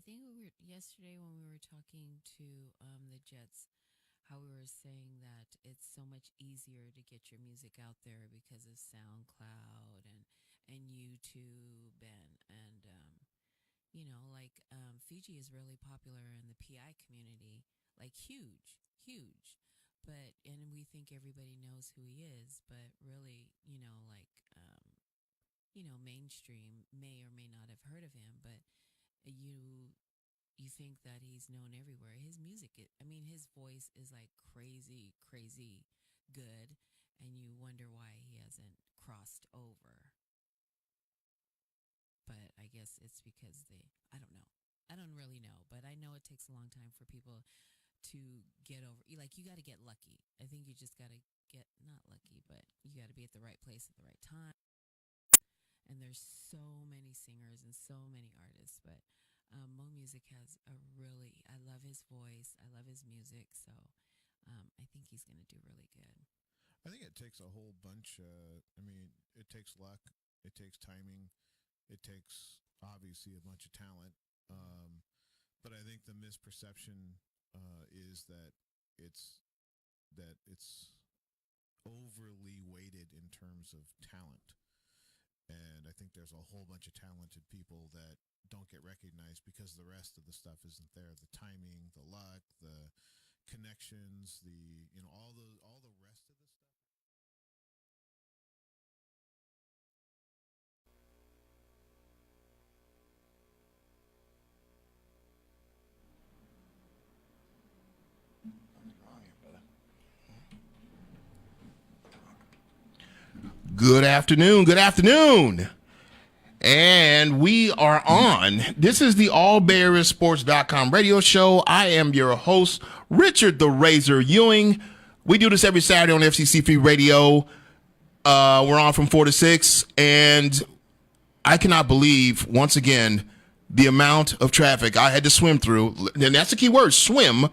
think yesterday when we were talking to the Jets, how we were saying that it's so much easier to get your music out there because of SoundCloud and YouTube Fiji is really popular in the PI community, like huge. But and we think everybody knows who he is, but really, mainstream may or may not have heard of him, but you think that he's known everywhere. His music, his voice is like crazy good, and you wonder why he hasn't crossed over. But I guess it's because I don't know. I don't really know, but I know it takes a long time for people to get over. Like, you got to get lucky. I think you just got to get, not lucky, but you got to be at the right place at the right time. And there's so many singers and so many artists, but Mo Music has I love his voice. I love his music. So I think he's going to do really good. I think it takes a whole bunch. It takes luck. It takes timing. It takes, obviously, a bunch of talent. But I think the misperception is that it's overly weighted in terms of talent. And I think there's a whole bunch of talented people that don't get recognized because the rest of the stuff isn't there. The timing, the luck, the connections, all the rest of the stuff. Good afternoon. And we are on. This is the All Bay Area Sports.com radio show. I am your host, Richard the Razor Ewing. We do this every Saturday on FCC Free Radio. We're on from 4 to 6. And I cannot believe, once again, the amount of traffic I had to swim through. And that's the key word, swim.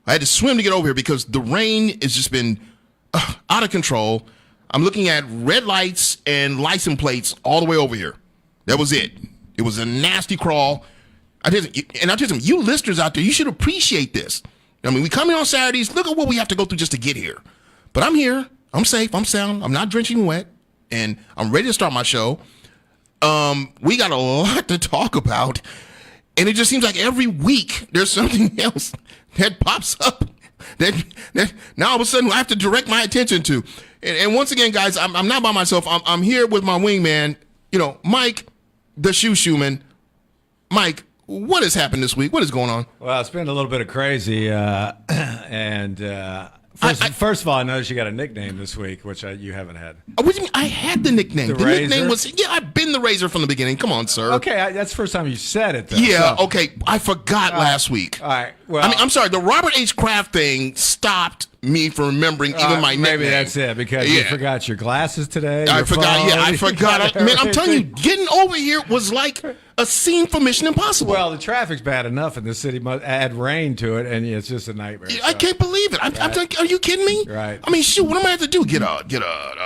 I had to swim to get over here because the rain has just been out of control. I'm looking at red lights and license plates all the way over here. That was it. It was a nasty crawl. I tell you, you listeners out there, you should appreciate this. We come in on Saturdays. Look at what we have to go through just to get here. But I'm here. I'm safe. I'm sound. I'm not drenching wet. And I'm ready to start my show. We got a lot to talk about. And it just seems like every week there's something else that pops up that now all of a sudden I have to direct my attention to. And once again, guys, I'm not by myself. I'm here with my wingman, Mike, the Shumann. Mike, what has happened this week? What is going on? Well, it's been a little bit of crazy. First of all, I noticed you got a nickname this week, which you haven't had. What do you mean? I had the nickname. The Razor? Nickname was, I've been the Razor from the beginning. Come on, sir. Okay, that's the first time you said it, though. Yeah, so. Okay. I forgot last week. All right. Well, I'm sorry. The Robert H. Kraft thing stopped me from remembering even my nickname. Maybe that's it, because you forgot your glasses today. I forgot. Man, I'm telling you, getting over here was like a scene from Mission Impossible. Well, the traffic's bad enough in the city. Add rain to it, and it's just a nightmare. I can't believe it. I'm like, are you kidding me? Right. Shoot, what am I have to do? Get a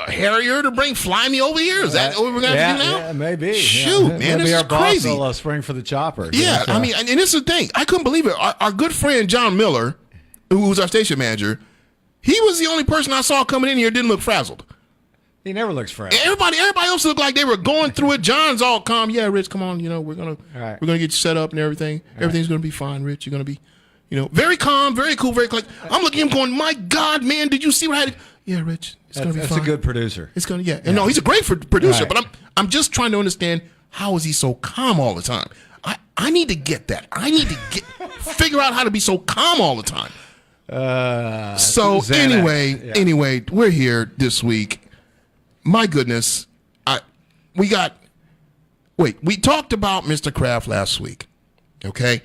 Harrier to fly me over here? Is that what we're going to do now? Yeah, maybe. Shoot, man, maybe this our is crazy. Boss will spring for the chopper. Yeah, and this is the thing. I couldn't believe it. Our good friend John Miller, who was our station manager, he was the only person I saw coming in here didn't look frazzled. He never looks frazzled. Everybody else looked like they were going through it. John's all calm. Yeah, Rich, come on. We're gonna get you set up and everything. Everything's gonna be fine, Rich. You're gonna be, very calm, very cool, very quick. I'm looking at him going, my God, man, did you see what I had? Yeah, Rich, it's gonna be fine. That's a good producer. It's gonna, And no, he's a great producer. Right. But I'm just trying to understand, how is he so calm all the time? I need to get that. I need to figure out how to be so calm all the time. Anyway, we're here this week. My goodness, we talked about Mr. Kraft last week, okay?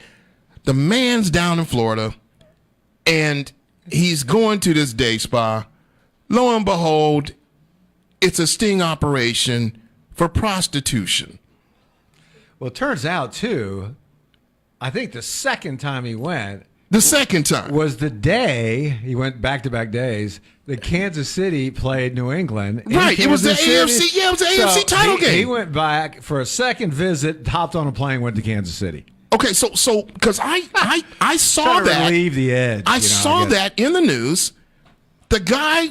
The man's down in Florida, and he's going to this day spa. Lo and behold, it's a sting operation for prostitution. Well, it turns out, too, I think the second time he went, the second time was the day he went back-to-back days. The Kansas City played New England. Right, it was the AFC. Yeah, it was the AFC title game. He went back for a second visit, hopped on a plane, went to Kansas City. Okay, so because I saw that. Relieve the edge. I saw that in the news. The guy,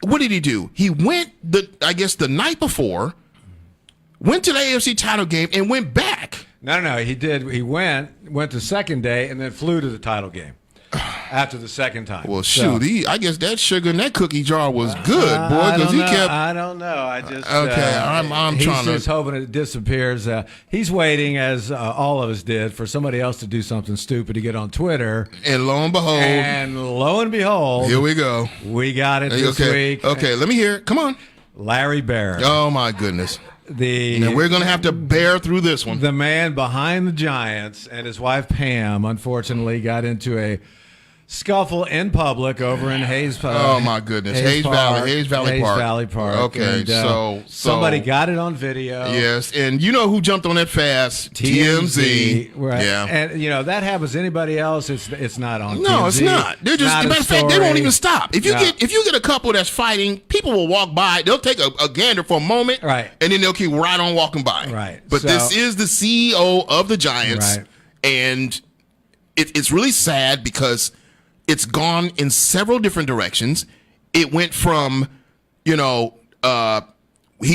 what did he do? He went the night before, went to the AFC title game and went back. No, he did. He went the second day and then flew to the title game after the second time. Well, shoot, I guess that sugar in that cookie jar was good, boy, because he kept. I don't know. I just okay. I'm he's trying to. He's just hoping it disappears. He's waiting, as all of us did, for somebody else to do something stupid to get on Twitter. And lo and behold, here we go. We got it this week. Okay, let me hear it. Come on, Larry Barrett. Oh my goodness. Now we're going to have to bear through this one. The man behind the Giants and his wife Pam, unfortunately, got into a scuffle in public over in Hayes Park. Oh my goodness, Hayes Valley Park. Okay, and, so somebody got it on video. Yes, and you know who jumped on that fast? TMZ. Right. Yeah, and that happens. Anybody else? It's not on. No, TMZ. it's not. They're just. As a matter of fact, they won't even stop. If you get a couple that's fighting, people will walk by. They'll take a gander for a moment, right, and then they'll keep right on walking by. Right. But this is the CEO of the Giants, right, and it's really sad because it's gone in several different directions. It went from, he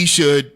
should,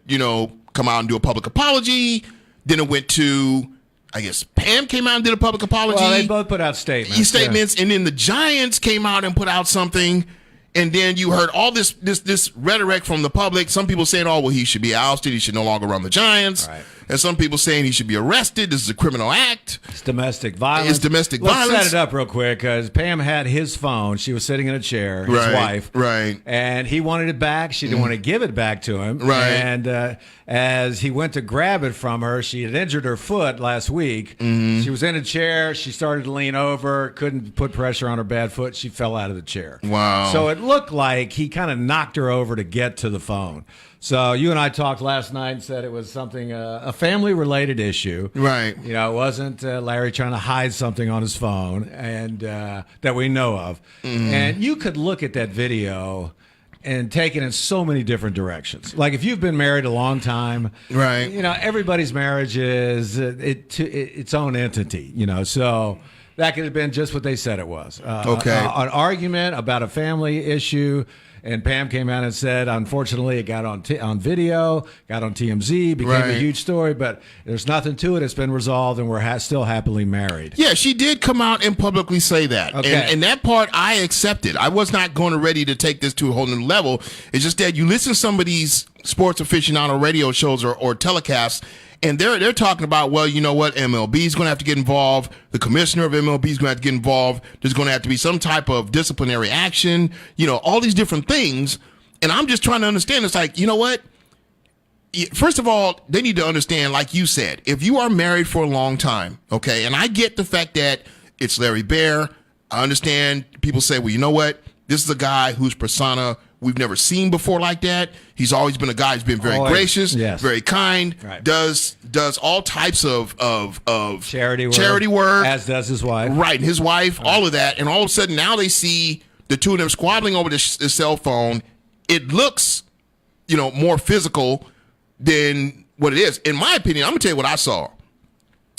come out and do a public apology. Then it went to, I guess, Pam came out and did a public apology. Well, they both put out statements. And then the Giants came out and put out something. And then you heard all this rhetoric from the public. Some people saying, oh, well, he should be ousted. He should no longer run the Giants. Right. And some people saying he should be arrested. This is a criminal act. It's domestic violence. Let's set it up real quick because Pam had his phone. She was sitting in a chair, his wife. Right. And he wanted it back. She didn't want to give it back to him. Right. And as he went to grab it from her, she had injured her foot last week. Mm-hmm. She was in a chair. She started to lean over, couldn't put pressure on her bad foot. She fell out of the chair. Wow. So it looked like he kind of knocked her over to get to the phone. So you and I talked last night and said it was something, a family-related issue. Right. It wasn't Larry trying to hide something on his phone and that we know of. Mm-hmm. And you could look at that video and take it in so many different directions. Like if you've been married a long time, right? Everybody's marriage is its own entity. So that could have been just what they said it was. An argument about a family issue. And Pam came out and said, unfortunately, it got on video, got on TMZ, became a huge story, but there's nothing to it. It's been resolved, and we're still happily married. Yeah, she did come out and publicly say that. Okay. And that part I accepted. I was not ready to take this to a whole new level. It's just that you listen to some of these sports aficionado radio shows or telecasts, and they're talking about, well, you know what, MLB is going to have to get involved. The commissioner of MLB is going to have to get involved. There's going to have to be some type of disciplinary action, all these different things. And I'm just trying to understand. It's like, you know what? First of all, they need to understand, like you said, if you are married for a long time, okay, and I get the fact that it's Larry Bear. I understand people say, well, you know what? This is a guy whose persona we've never seen before like that. He's always been a guy who's been very gracious, very kind, does all types of charity work, as does his wife. Right, and his wife, all of that. And all of a sudden now they see the two of them squabbling over this cell phone. It looks, more physical than what it is. In my opinion, I'm going to tell you what I saw.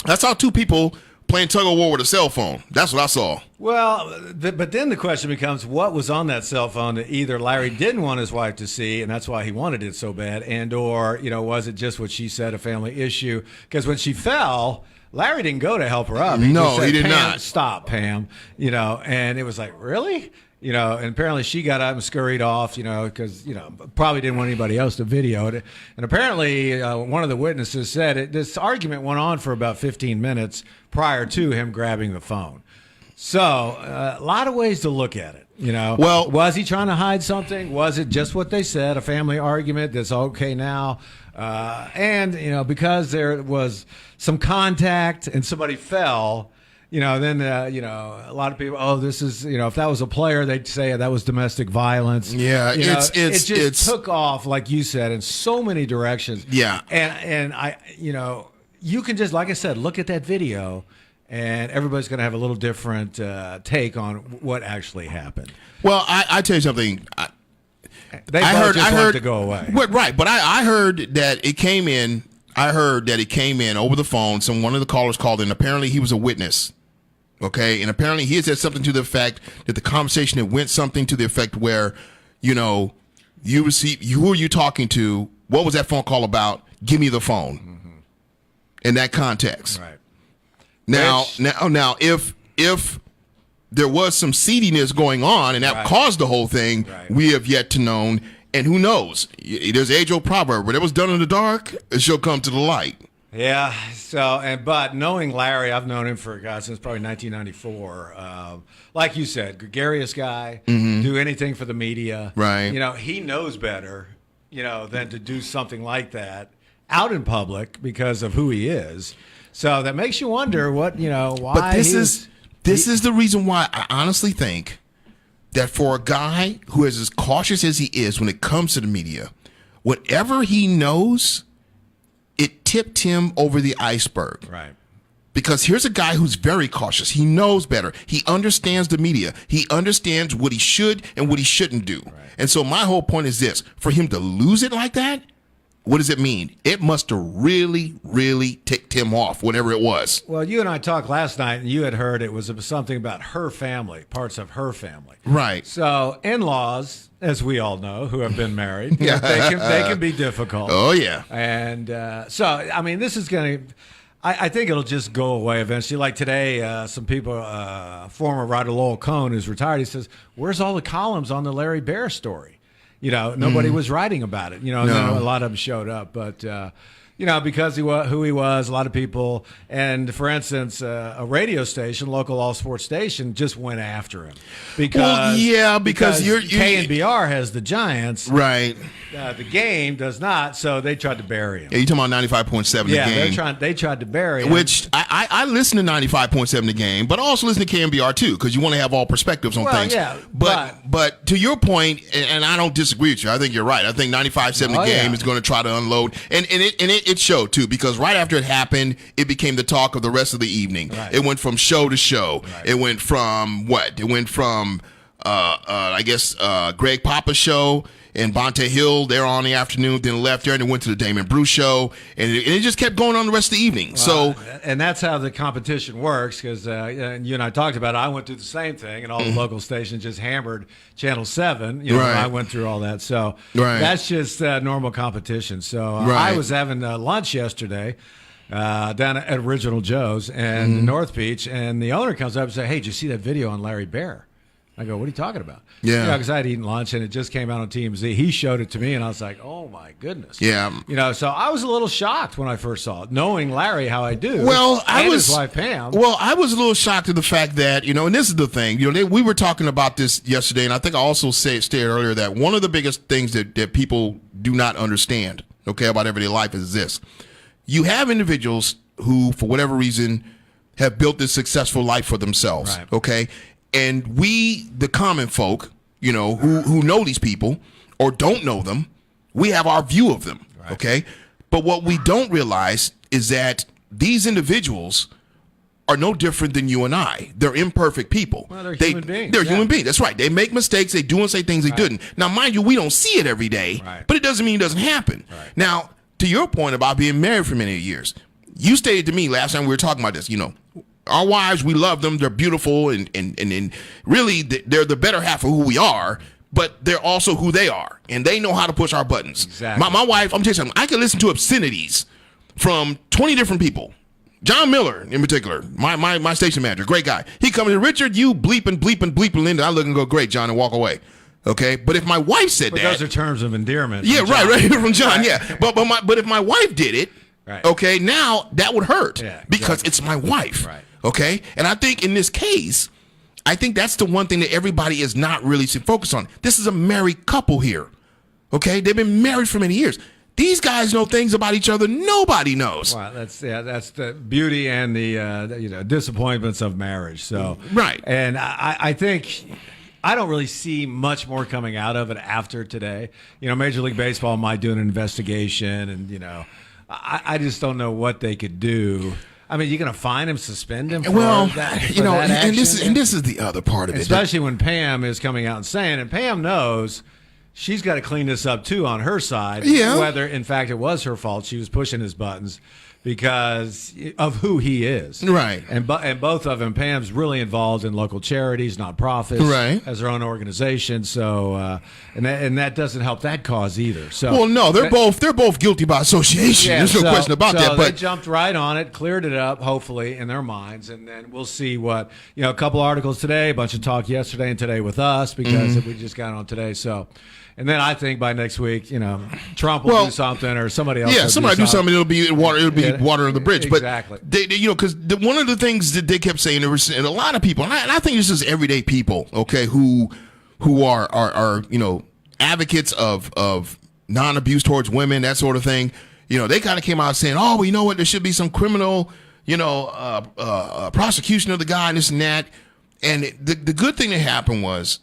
I saw two people playing tug of war with a cell phone. That's what I saw. Well, but then the question becomes, what was on that cell phone that either Larry didn't want his wife to see, and that's why he wanted it so bad, and or, was it just what she said, a family issue? Because when she fell, Larry didn't go to help her up. He did not. Stop, Pam. And it was like, really? And apparently she got up and scurried off, because, probably didn't want anybody else to video it. And apparently one of the witnesses said this argument went on for about 15 minutes prior to him grabbing the phone. So a lot of ways to look at it. Well, was he trying to hide something? Was it just what they said, a family argument that's okay now? And, because there was some contact and somebody fell, then, a lot of people, this is, if that was a player, they'd say that was domestic violence. Yeah, it just took off, like you said, in so many directions. Yeah. And I, you can just, like I said, look at that video, and everybody's going to have a little different take on what actually happened. Well, I tell you something. I heard to go away. Right, but I heard that it came in I heard that it came in over the phone. One of the callers called in. Apparently, he was a witness. Okay, and apparently he had said something to the effect that the conversation had went something to the effect where, who are you talking to? What was that phone call about? Give me the phone. Mm-hmm. In that context. Right. Now, if there was some seediness going on and that caused the whole thing, we have yet to know. And who knows? There's an age-old proverb: whatever was done in the dark, it shall come to the light. Yeah. But knowing Larry, I've known him for since probably 1994. Like you said, gregarious guy, do anything for the media. Right. He knows better, than to do something like that out in public because of who he is. So that makes you wonder why. But this is the reason why I honestly think that for a guy who is as cautious as he is when it comes to the media, whatever he knows, it tipped him over the iceberg. Right. Because here's a guy who's very cautious. He knows better. He understands the media. He understands what he should and what he shouldn't do. Right. And so my whole point is this: for him to lose it like that, what does it mean? It must have really, really ticked him off, whatever it was. Well, you and I talked last night, and you had heard it was something about her family, parts of her family. Right. So in-laws, as we all know, who have been married, they can be difficult. Oh, yeah. And this is going to... I think it'll just go away eventually. Like today, some people, former writer Lowell Cohn, who's retired, he says, where's all the columns on the Larry Bear story? Nobody was writing about it. And then a lot of them showed up, but because who he was, a lot of people, and for instance, a radio station, local all sports station, just went after him because KNBR has the Giants, right? The game does not, so they tried to bury him. Yeah, you talking about 95.7 the game? Yeah, they tried to bury him. Which I listen to 95.7 the game, but I also listen to KNBR too because you want to have all perspectives on things. Yeah, but to your point, and I don't disagree with you. I think you're right. I think 95.7 the game is going to try to unload, and it showed too because right after it happened, it became the talk of the rest of the evening. Right. It went from show to show. Right. It went from what? It went from Greg Papa's show and Bonte Hill there on the afternoon, then left there and then went to the Damon Bruce show, and it just kept going on the rest of the evening. And that's how the competition works because you and I talked about it. I went through the same thing, and all the local stations just hammered Channel 7. I went through all that. So that's just normal competition. So I was having lunch yesterday down at Original Joe's and North Beach, and the owner comes up and says, "Hey, did you see that video on Larry Bear?" I go, "What are you talking about?" Yeah. Because I had eaten lunch and it just came out on TMZ. He showed it to me and I was like, "Oh my goodness." Yeah. So I was a little shocked when I first saw it, knowing Larry how I do. Well, his wife Pam. Well, I was a little shocked at the fact that, and this is the thing, we were talking about this yesterday, and I think I also stated earlier that one of the biggest things that people do not understand, about everyday life is this. You have individuals who, for whatever reason, have built this successful life for themselves, okay? And we, the common folk, who know these people or don't know them, we have our view of them, okay? But what we don't realize is that these individuals are no different than you and I. They're imperfect people. Well, they're human beings. They're human beings. That's right. They make mistakes. They do and say things they didn't. Now, mind you, we don't see it every day, but it doesn't mean it doesn't happen. Right. Now, to your point about being married for many years, you stated to me last time we were talking about this, our wives, we love them. They're beautiful, and really, they're the better half of who we are, but they're also who they are, and they know how to push our buttons. Exactly. My wife, I'm telling you something, I can listen to obscenities from 20 different people. John Miller, in particular, my station manager, great guy. He comes in, "Richard, you bleeping, Linda." I look and go, "Great, John," and walk away. Okay, but if my wife said that, those are terms of endearment. Yeah, right, from John. Yeah, but if my wife did it, okay, now that would hurt because it's my wife. Right. Okay, and I think in this case, I think that's the one thing that everybody is not really focused on. This is a married couple here. Okay, they've been married for many years. These guys know things about each other nobody knows. Well, that's the beauty and the disappointments of marriage. So and I think I don't really see much more coming out of it after today. Major League Baseball might do an investigation, and I just don't know what they could do. I mean, you're going to fine him, suspend him for that, and this is the other part of it. Especially when Pam is coming out and saying, and Pam knows she's got to clean this up too on her side. Yeah. Whether in fact it was her fault, she was pushing his buttons because of who he is. Right. And both of them, Pam's really involved in local charities, nonprofits, right, has her own organization. So and that doesn't help that cause either. So well, no, they're both guilty by association. There's no question about that. But they jumped right on it, cleared it up, hopefully in their minds, and then we'll see what a couple articles today, a bunch of talk yesterday and today with us because we just got on today. So. And then I think by next week, Trump will do something, or somebody else. Yeah, somebody do something. It'll be water. It'll be water under the bridge. Exactly. But they because one of the things that they kept saying, and a lot of people, and I think this is everyday people, okay, who are advocates of non-abuse towards women, that sort of thing. They kind of came out saying, oh, well, you know what, there should be some criminal, prosecution of the guy and this and that. And the good thing that happened was.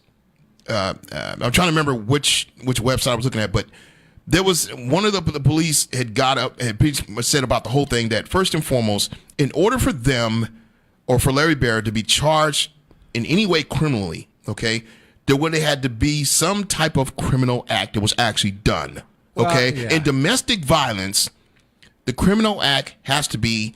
I'm trying to remember which website I was looking at, but there was one of the police had got up and said about the whole thing that first and foremost, in order for them or for Larry Bear to be charged in any way criminally, okay, there would have had to be some type of criminal act that was actually done, okay? Well, yeah. In domestic violence, the criminal act has to be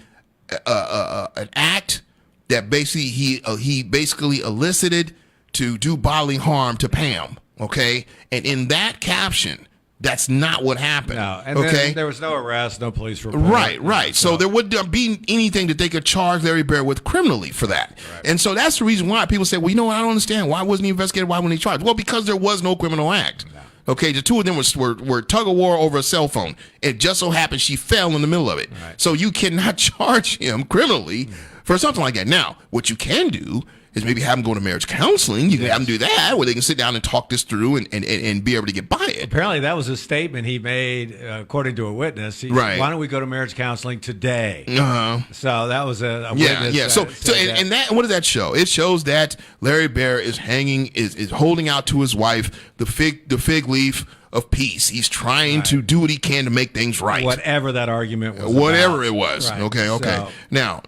an act that basically he basically elicited to do bodily harm to Pam, okay? And in that caption, that's not what happened. No, and okay? there was no arrest, no police report. Right. So there wouldn't be anything that they could charge Larry Bear with criminally for that. Right. And so that's the reason why people say, well, I don't understand. Why wasn't he investigated? Why wasn't he charged? Well, because there was no criminal act. No. Okay, the two of them were tug of war over a cell phone. It just so happened she fell in the middle of it. Right. So you cannot charge him criminally for something like that. Now, what you can do is maybe have them go to marriage counseling. You can have them do that where they can sit down and talk this through and be able to get by it. Apparently that was a statement he made, according to a witness. He said, why don't we go to marriage counseling today? So that was a witness. Yeah. So that what does that show? It shows that Larry Bear is holding out to his wife the fig leaf of peace. He's trying to do what he can to make things right. Whatever that argument was. Whatever it was. Right. Okay. So. Now,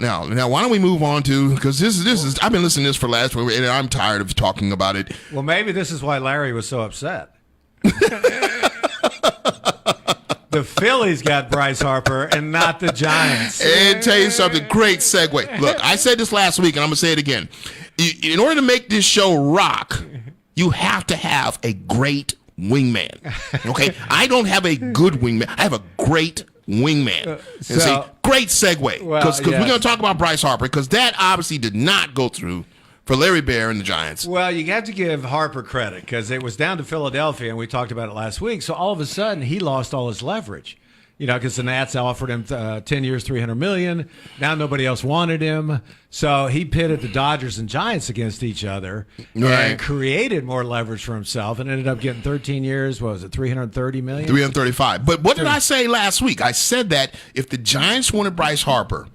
why don't we move on to, because this is I've been listening to this for last week and I'm tired of talking about it. Well, maybe this is why Larry was so upset. The Phillies got Bryce Harper and not the Giants. And tell you something, great segue. Look, I said this last week and I'm going to say it again. In order to make this show rock, you have to have a great wingman. Okay? I don't have a good wingman. I have a great wingman. Great segue. Because we're going to talk about Bryce Harper, because that obviously did not go through for Larry Bear and the Giants. Well, you have to give Harper credit, because it was down to Philadelphia, and we talked about it last week. So all of a sudden, he lost all his leverage. Because the Nats offered him 10 years, $300 million. Now nobody else wanted him. So he pitted the Dodgers and Giants against each other and created more leverage for himself and ended up getting 13 years. What was it, $330 million? 335. But what did I say last week? I said that if the Giants wanted Bryce Harper,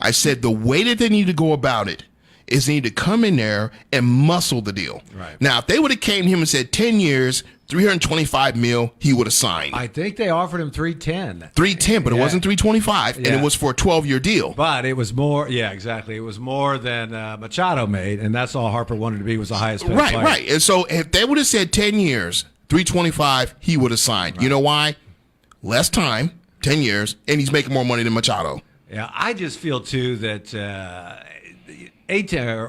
I said the way that they need to go about it is they need to come in there and muscle the deal. Right. Now, if they would have came to him and said 10 years, $325 million, he would have signed. I think they offered him $310. $310, but it wasn't $325, and it was for a 12-year deal. But it was more, exactly. It was more than Machado made, and that's all Harper wanted to be, was the highest paid player. Right. And so if they would have said 10 years, $325, he would have signed. Right. You know why? Less time, 10 years, and he's making more money than Machado. Yeah, I just feel, too, that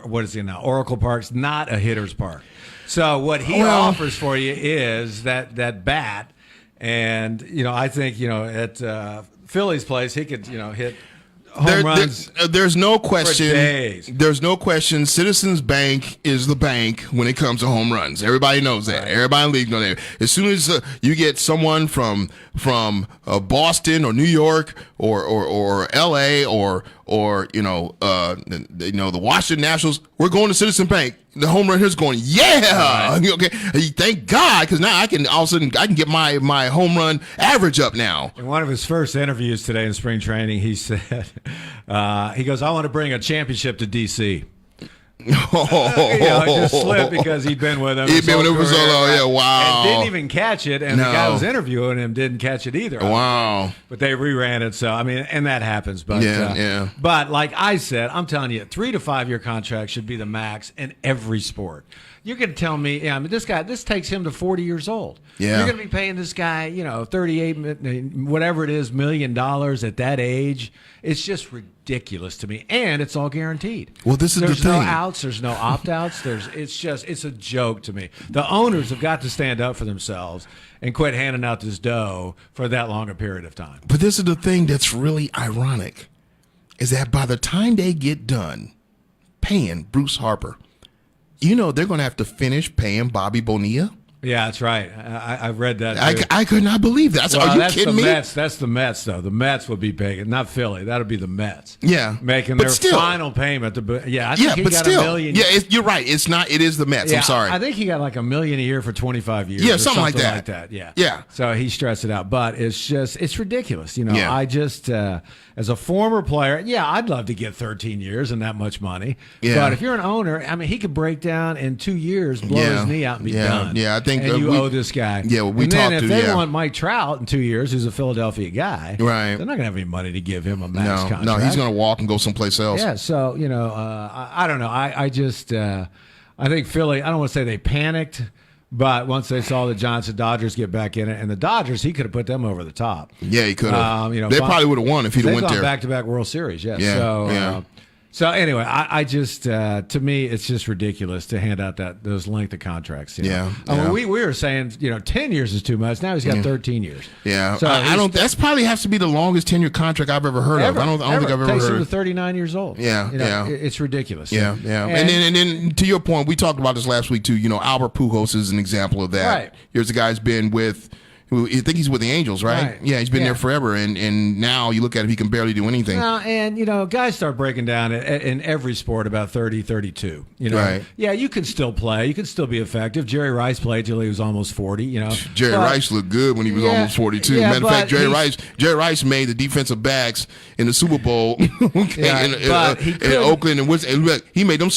what is it now? Oracle Park's not a hitter's park. So what he offers for you is that bat, and I think at Philly's place he could hit home runs. There's no question. For days. There's no question. Citizens Bank is the bank when it comes to home runs. Everybody knows that. Right. Everybody in the league knows that. As soon as you get someone from Boston or New York or L.A. or the Washington Nationals, we're going to Citizens Bank. The home run hitter's going, yeah. Right. Okay. Thank God, because now I can all of a sudden I can get my home run average up now. In one of his first interviews today in spring training, he said, he goes, I want to bring a championship to D.C. Just slipped because he'd been with him. He'd been with him for so long. Yeah, wow. And didn't even catch it, and the guy who was interviewing him didn't catch it either. Wow. But they reran it, so I mean, and that happens. But But like I said, I'm telling you, 3 to 5 year contract should be the max in every sport. You're going to tell me, this takes him to 40 years old. Yeah. You're going to be paying this guy, $38, whatever it is, $1 million at that age. It's just ridiculous to me, and it's all guaranteed. Well, this is the thing. There's no outs. There's no opt-outs. It's a joke to me. The owners have got to stand up for themselves and quit handing out this dough for that long a period of time. But this is the thing that's really ironic, is that by the time they get done paying Bruce Harper, they're going to have to finish paying Bobby Bonilla. Yeah, that's right. I've read that too. I could not believe that. Are you kidding me? That's the Mets, though. The Mets would be paying, not Philly. That would be the Mets. Yeah, making their final payment. I think he got $1 million. Yeah, you're right. It's not. It is the Mets. Yeah, I'm sorry. I think he got like $1 million a year for 25 years. Yeah, or something like that. Yeah. So he stressed it out, but it's ridiculous. I just as a former player, I'd love to get 13 years and that much money. Yeah. But if you're an owner, I mean, he could break down in 2 years, blow his knee out, and be done. Yeah, I think and you owe this guy. Yeah, well, and then if they want Mike Trout in 2 years, who's a Philadelphia guy, right? They're not going to have any money to give him a max contract. No, he's going to walk and go someplace else. Yeah, so I don't know. I just I think Philly. I don't want to say they panicked, but once they saw the Johnson Dodgers get back in it, and the Dodgers, he could have put them over the top. Yeah, he could have. They probably would have won if he'd went there. Back-to-back World Series. Yeah. Yeah. So anyway, I just to me it's just ridiculous to hand out those length of contracts. Yeah. I mean, we were saying 10 years is too much. Now he's got 13 years. Yeah. So I don't. That's probably has to be the longest tenure contract I've ever heard of. I don't think I've ever takes heard. Him to 39 years old. Yeah. It's ridiculous. Yeah. And then to your point, we talked about this last week too. Albert Pujols is an example of that. Right. Here's a guy who's been with. I think he's with the Angels, right? Yeah, he's been there forever, and now you look at him, he can barely do anything. And guys start breaking down in every sport about 30, 32. Right. Yeah, you can still play, you can still be effective. Jerry Rice played till he was almost 40. Jerry Rice looked good when he was almost 42. Matter of fact, Jerry Rice made the defensive backs in the Super Bowl in Oakland, and he made them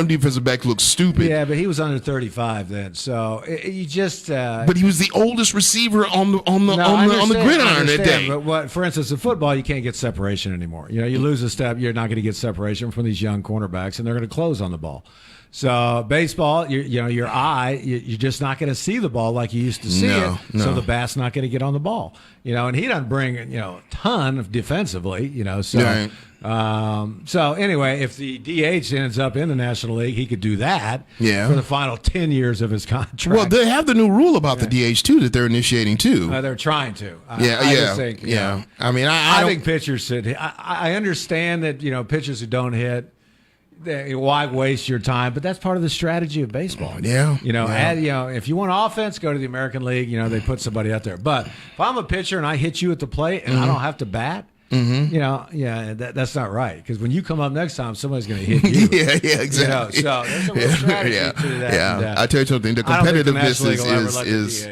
defensive backs look stupid. Yeah, but he was under 35 then, so you just. But he was the oldest receiver on the gridiron that day. But for instance, in football, you can't get separation anymore. You lose a step, you're not going to get separation from these young cornerbacks, and they're going to close on the ball. So baseball, your eye, you're just not going to see the ball like you used to see it. So the bat's not going to get on the ball. And he doesn't bring a ton of defensively. So. Right. So anyway, if the DH ends up in the National League, he could do that for the final 10 years of his contract. Well, they have the new rule about the DH too that they're initiating too. They're trying to. I mean, I think pitchers should. I understand that pitchers who don't hit. Why waste your time? But that's part of the strategy of baseball. If you want offense, go to the American League. They put somebody out there. But if I'm a pitcher and I hit you at the plate and I don't have to bat. That's not right, because when you come up next time, somebody's going to hit you. Yeah, exactly. So there's a real strategy to that. Yeah, I tell you something. The competitiveness is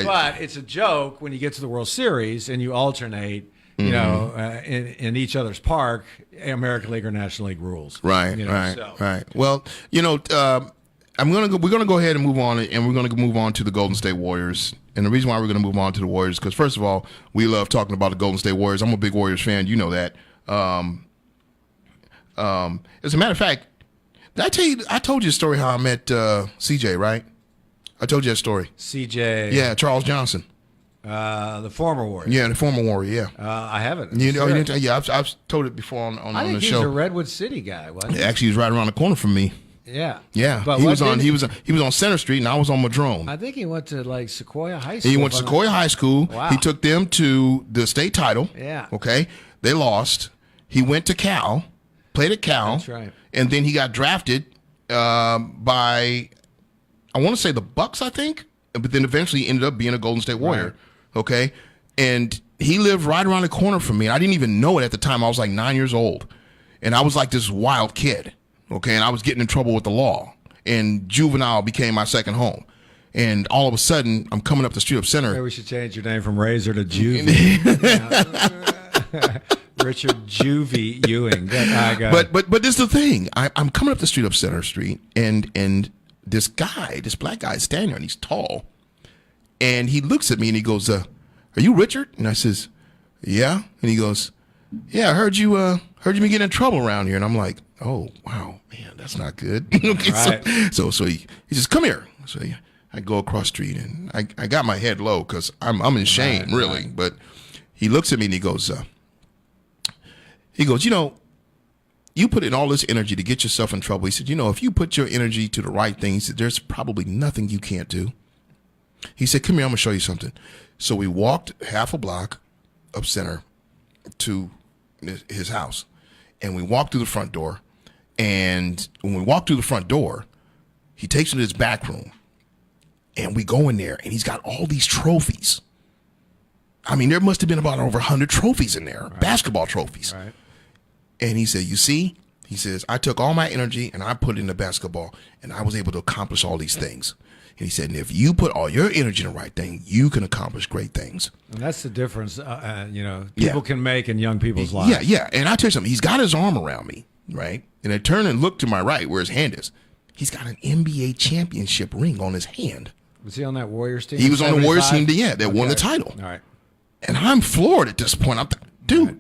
but it's a joke when you get to the World Series and you alternate. In each other's park, American League or National League rules. Right. Well, we're gonna go ahead and move on, and we're gonna move on to the Golden State Warriors. And the reason why we're gonna move on to the Warriors, because first of all, we love talking about the Golden State Warriors. I'm a big Warriors fan. You know that. As a matter of fact, did I tell you? I told you a story how I met CJ. Right? I told you that story. CJ. Yeah, Charles Johnson. The former Warrior. Yeah, the former Warrior. Yeah. I haven't. I've told it before on the show. I think he's a Redwood City guy. Wasn't he? Actually, he's right around the corner from me. Yeah. Yeah. But he was on Center Street, and I was on Madrone. I think he went to Sequoia High School. He went to Sequoia High School. Wow. He took them to the state title. Yeah. Okay. They lost. He went to Cal, played at Cal. That's right. And then he got drafted by, I want to say the Bucks, I think, but then eventually ended up being a Golden State Warrior. Right. Okay. And he lived right around the corner from me. And I didn't even know it at the time. I was like 9 years old. And I was like this wild kid. Okay. And I was getting in trouble with the law. And juvenile became my second home. And all of a sudden, I'm coming up the street of Center. Maybe we should change your name from Razor to Juvie. Richard Juvie Ewing. But this is the thing. I'm coming up the street, up Center Street, and this black guy is standing there, and he's tall. And he looks at me, and he goes, are you Richard? And I says, yeah. And he goes, yeah, I heard you been getting in trouble around here. And I'm like, oh, wow, man, that's not good. Okay, right. So he says, come here. So I go across the street, and I got my head low because I'm in shame, really. Right. But he looks at me, and he goes, you know, you put in all this energy to get yourself in trouble. He said, you know, if you put your energy to the right things, there's probably nothing you can't do. He said, come here, I'm going to show you something. So we walked half a block up Center to his house, and we walked through the front door. And when we walked through the front door, he takes me to his back room, and we go in there, and he's got all these trophies. I mean, there must have been about over 100 trophies in there, right. Basketball trophies. Right. And he said, you see, he says, I took all my energy and I put it into basketball, and I was able to accomplish all these things. And he said, and if you put all your energy in the right thing, you can accomplish great things. And that's the difference, people can make in young people's lives. Yeah. And I tell you something, he's got his arm around me, right? And I turn and look to my right where his hand is. He's got an NBA championship ring on his hand. Was he on that Warriors team? He was on the Warriors team that won the title. All right. And I'm floored at this point. I'm dude. Right.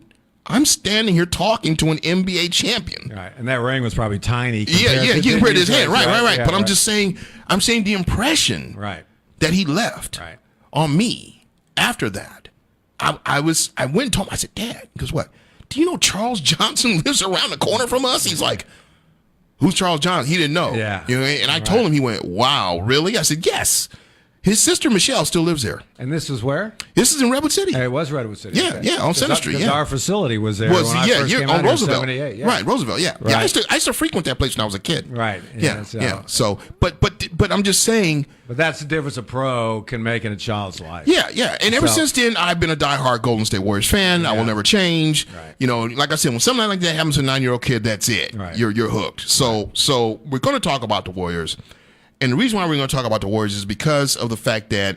I'm standing here talking to an NBA champion. Right, and that ring was probably tiny. Yeah, you compared his hand. Right. Yeah, but I'm just saying, I'm saying the impression that he left on me after that. I went and told him, I said, Dad, he goes, what? Do you know Charles Johnson lives around the corner from us? He's like, who's Charles Johnson? He didn't know. Yeah. You know, and I told him, he went, wow, really? I said, yes. His sister Michelle still lives there. And this is where? This is in Redwood City. It was Redwood City. Yeah, on Center Street. Because our facility was there when I first came on out Roosevelt. in 78. Yeah. Right, Roosevelt. Yeah. Right. Yeah. I used to frequent that place when I was a kid. Right. Yeah. So, but I'm just saying. But that's the difference a pro can make in a child's life. Yeah. And ever since then, I've been a diehard Golden State Warriors fan. Yeah. I will never change. Right. You know, like I said, when something like that happens to a 9-year-old kid, that's it. Right. You're hooked. So we're going to talk about the Warriors, and the reason why we're going to talk about the Warriors is because of the fact that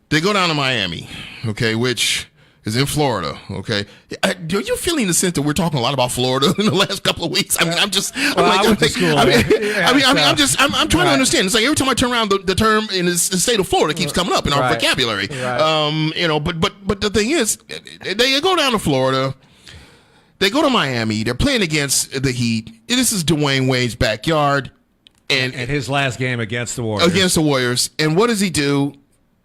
they go down to Miami, okay, which is in Florida, okay. Are you feeling the sense that we're talking a lot about Florida in the last couple of weeks? I mean, I'm trying to understand. It's like every time I turn around, the term in the state of Florida keeps coming up in our vocabulary. Right. But the thing is, they go down to Florida. They go to Miami. They're playing against the Heat. This is Dwayne Wade's backyard, and his last game against the Warriors. And what does he do?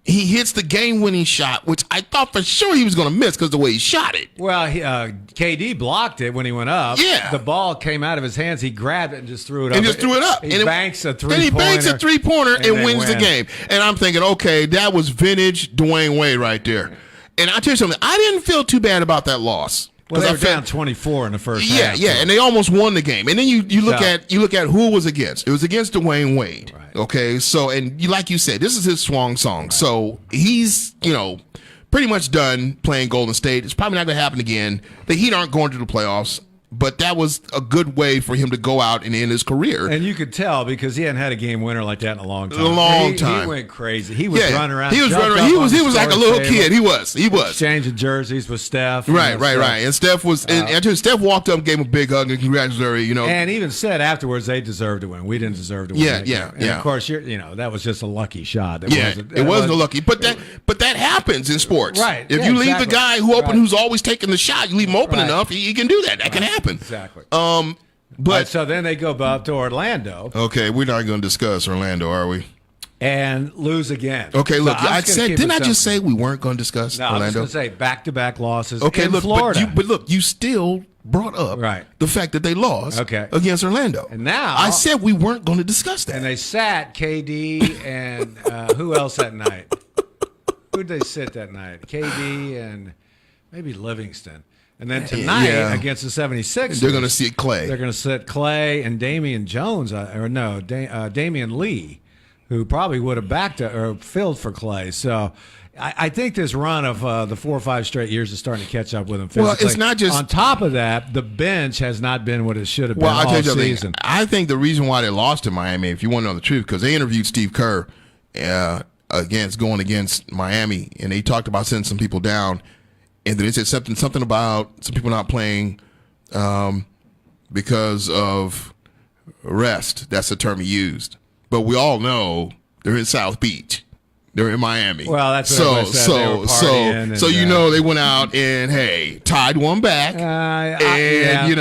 He hits the game-winning shot, which I thought for sure he was going to miss because of the way he shot it. Well, KD blocked it when he went up. Yeah. The ball came out of his hands. He grabbed it and just threw it up. He banks a three-pointer and wins the game. And I'm thinking, okay, that was vintage Dwayne Wade right there. And I'll tell you something. I didn't feel too bad about that loss. Well, they were down 24 in the first half. Yeah, and they almost won the game. And then you look at who it was against. It was against Dwayne Wade. Right. Okay, so like you said, this is his swan song. Right. So he's pretty much done playing Golden State. It's probably not going to happen again. The Heat aren't going to the playoffs. But that was a good way for him to go out and end his career. And you could tell because he hadn't had a game winner like that in a long time. He went crazy. He was running around. He was running around. He was like a little kid. He was. Exchanging jerseys with Steph. Right. And Steph was. And Steph walked up and gave him a big hug and congratulated her. And even said afterwards they deserved to win. We didn't deserve to win. Yeah. And of course, that was just a lucky shot. It wasn't a lucky. But that happens in sports. Right. If you leave the guy who's always taking the shot, you leave him open enough, he can do that. That can happen. Exactly. But so then they go up to Orlando. Okay, we're not going to discuss Orlando, are we? And lose again. Okay, look, didn't I just say we weren't going to discuss Orlando? I was going to say back-to-back losses. Okay, in Florida. But look, you still brought up the fact that they lost against Orlando. And now I said we weren't going to discuss that. And they sat KD and who else that night? Who did they sit that night? KD and maybe Livingston. And then tonight against the 76ers, they're going to sit Clay. They're going to sit Clay and Damian Jones, Damian Lee, who probably would have backed or filled for Clay. So I think this run of the 4 or 5 straight years is starting to catch up with him physically. Well, it's not just on top of that, the bench has not been what it should have been all season. I think the reason why they lost to Miami, if you want to know the truth, because they interviewed Steve Kerr going against Miami, and they talked about sending some people down. And then they said something about some people not playing because of rest. That's the term he used. But we all know they're in South Beach. They're in Miami. Well, that's what so you know they went out and tied one back, and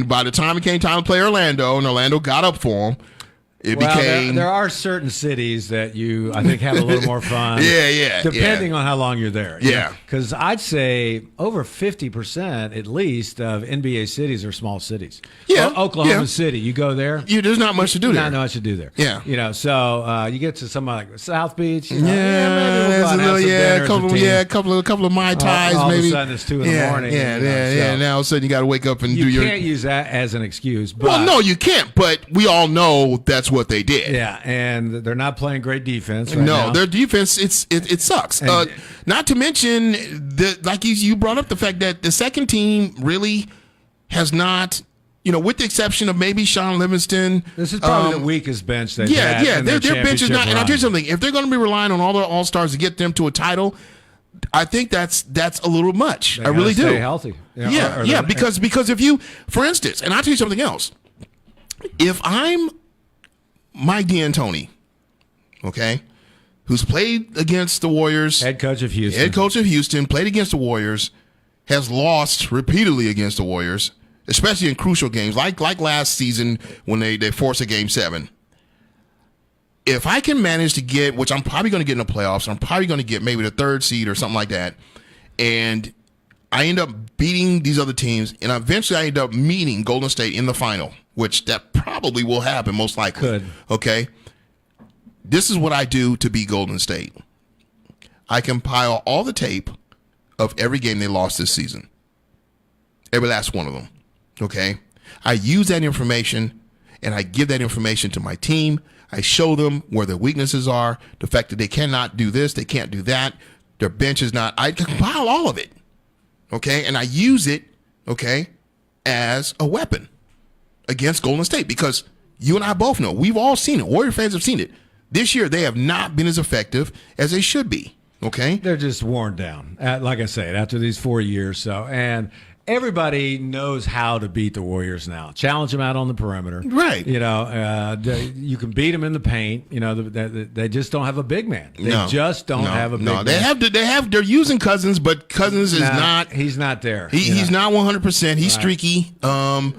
by the time it came time to play Orlando, and Orlando got up for them, there are certain cities that I think have a little more fun. Depending on how long you're there. Because I'd say over 50% at least of NBA cities are small cities. Oklahoma City, you go there. There's not much to do there. Not much to do there. So you get to somewhere like South Beach. Maybe we'll go a couple of Mai Tais. All maybe. of a sudden it's 2 in the morning. Now all of a sudden you got to wake up and do your. You can't use that as an excuse. But, well, no, you can't. But we all know that's what they did. Yeah, and they're not playing great defense right now. Their defense it sucks. Not to mention like you brought up the fact that the second team really has not, with the exception of maybe Sean Livingston. This is probably the weakest bench they've had. Their bench is not. And I'll tell you something. If they're going to be relying on all their all-stars to get them to a title, I think that's a little much. I really do. Stay healthy. Because if you, for instance, and I'll tell you something else. If I'm Mike D'Antoni, who's played against the Warriors. Head coach of Houston, played against the Warriors, has lost repeatedly against the Warriors, especially in crucial games, like last season when they forced a Game 7. If I can manage to get, which I'm probably going to get in the playoffs, I'm probably going to get maybe the 3rd seed or something like that, and I end up beating these other teams, and eventually I end up meeting Golden State in the final, which that probably will happen most likely. Could. Okay? This is what I do to beat Golden State. I compile all the tape of every game they lost this season. Every last one of them. Okay? I use that information, and I give that information to my team. I show them where their weaknesses are, the fact that they cannot do this, they can't do that, their bench is not. I compile all of it. Okay? And I use it, as a weapon against Golden State, because you and I both know, we've all seen it. Warrior fans have seen it. This year, they have not been as effective as they should be. Okay? They're just worn down, like I said, after these 4 years. And everybody knows how to beat the Warriors now. Challenge them out on the perimeter. Right. You can beat them in the paint. They just don't have a big man. They just don't have a big man. They're using Cousins, but Cousins is not. He's not there. He's not 100%. He's streaky. And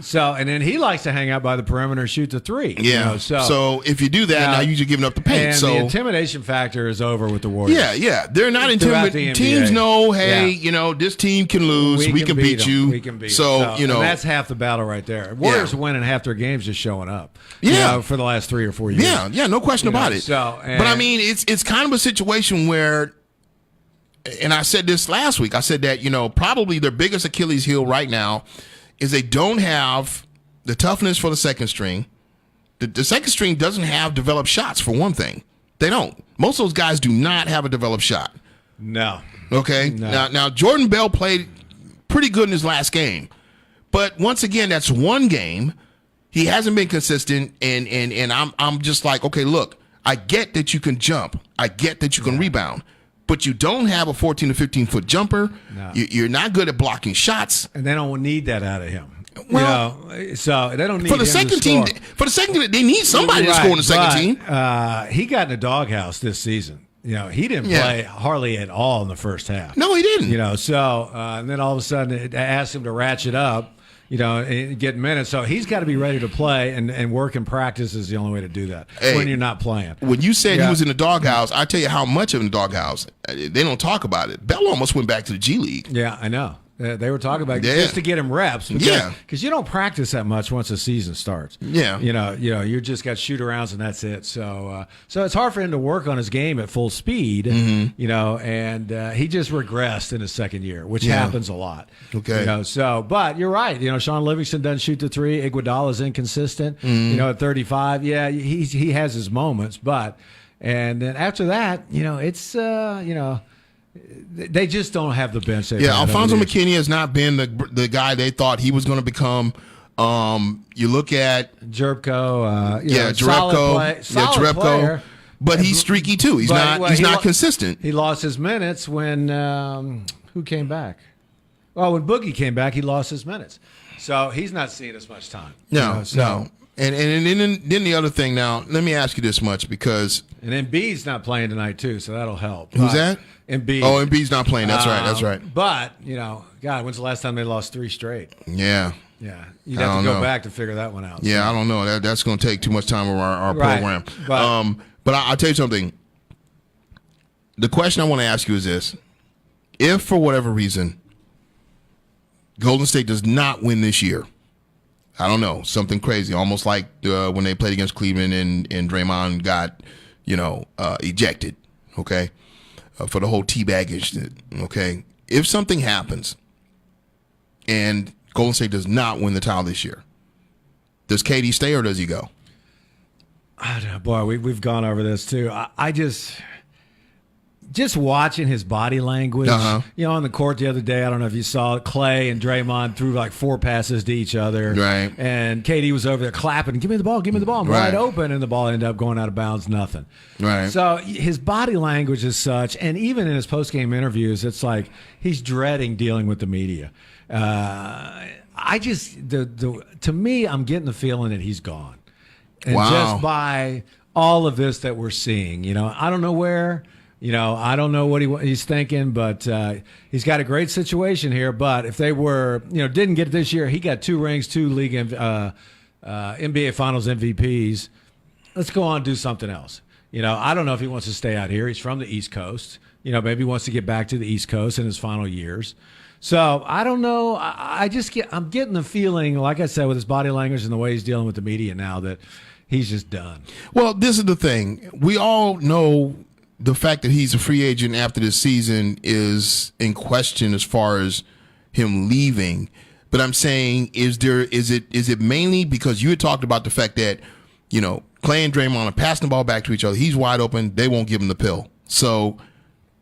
then he likes to hang out by the perimeter and shoot the 3. Yeah. So if you do that, now you're giving up the paint. And the intimidation factor is over with the Warriors. Yeah. They're not intimidating. Teams know, this team can lose. We can beat you. We can beat and that's half the battle right there. Warriors are winning half their games just showing up. For the last 3 or 4 years. Yeah, no question about it. But I mean, it's kind of a situation where, and I said this last week. I said that probably their biggest Achilles heel right now is they don't have the toughness for the second string. The second string doesn't have developed shots, for one thing. They don't. Most of those guys do not have a developed shot. No. Okay. No. Now Jordan Bell played pretty good in his last game, but once again, that's one game. He hasn't been consistent, and I'm just like, okay, look, I get that you can jump, I get that you can rebound, but you don't have a 14 to 15 foot jumper. No. You're not good at blocking shots, and they don't need that out of him. Well, so they don't need for the second team. For the second team, they need somebody to score in the second team. He got in the doghouse this season. He didn't play hardly at all in the first half. No, he didn't. And then all of a sudden it asked him to ratchet up, and get minutes. So he's got to be ready to play, and work and practice is the only way to do that when you're not playing. When you said he was in the doghouse, I tell you how much of in the doghouse. They don't talk about it. Bell almost went back to the G League. Yeah, I know. They were talking about just to get him reps. Because you don't practice that much once the season starts. Yeah. You just got shoot-arounds and that's it. So it's hard for him to work on his game at full speed, and he just regressed in his second year, which happens a lot. Okay. But you're right. Sean Livingston doesn't shoot the 3. Iguodala's inconsistent, at 35. Yeah, he has his moments, and then after that, it's, they just don't have the bench. Alfonso McKinney has not been the guy they thought he was going to become. You look at Jerebko, Jerebko, player, but he's streaky too. He's not consistent. He lost his minutes when Who came back? Well, when Boogie came back, he lost his minutes. So he's not seeing as much time. No. And then the other thing now, let me ask you this much because... And Embiid's not playing tonight, too, so that'll help. Who's that? Embiid. Oh, Embiid's not playing. That's right. But, God, when's the last time they lost 3 straight? Yeah. Yeah. You'd have to go back to figure that one out. Yeah, so. I don't know. That's going to take too much time of our program. But I'll tell you something. The question I want to ask you is this. If, for whatever reason, Golden State does not win this year, I don't know, something crazy, almost like when they played against Cleveland and Draymond got, ejected, okay, for the whole teabaggage, okay. If something happens and Golden State does not win the title this year, does KD stay or does he go? I don't know, boy, we've gone over this too. I just watching his body language, on the court the other day, I don't know if you saw it, Clay and Draymond threw like 4 passes to each other. Right. And KD was over there clapping, give me the ball, I'm wide open, and the ball ended up going out of bounds, nothing. Right. So his body language is such, and even in his post-game interviews, it's like he's dreading dealing with the media. To me, I'm getting the feeling that he's gone. And just by all of this that we're seeing, I don't know where... I don't know what he's thinking, but he's got a great situation here. But if they were, didn't get it this year, he got 2 rings, 2 league NBA Finals MVPs. Let's go on and do something else. I don't know if he wants to stay out here. He's from the East Coast. Maybe he wants to get back to the East Coast in his final years. So I don't know. I'm getting the feeling, like I said, with his body language and the way he's dealing with the media now, that he's just done. Well, this is the thing. We all know. The fact that he's a free agent after this season is in question as far as him leaving. But I'm saying, is it mainly because you had talked about the fact that, Clay and Draymond are passing the ball back to each other. He's wide open. They won't give him the pill. So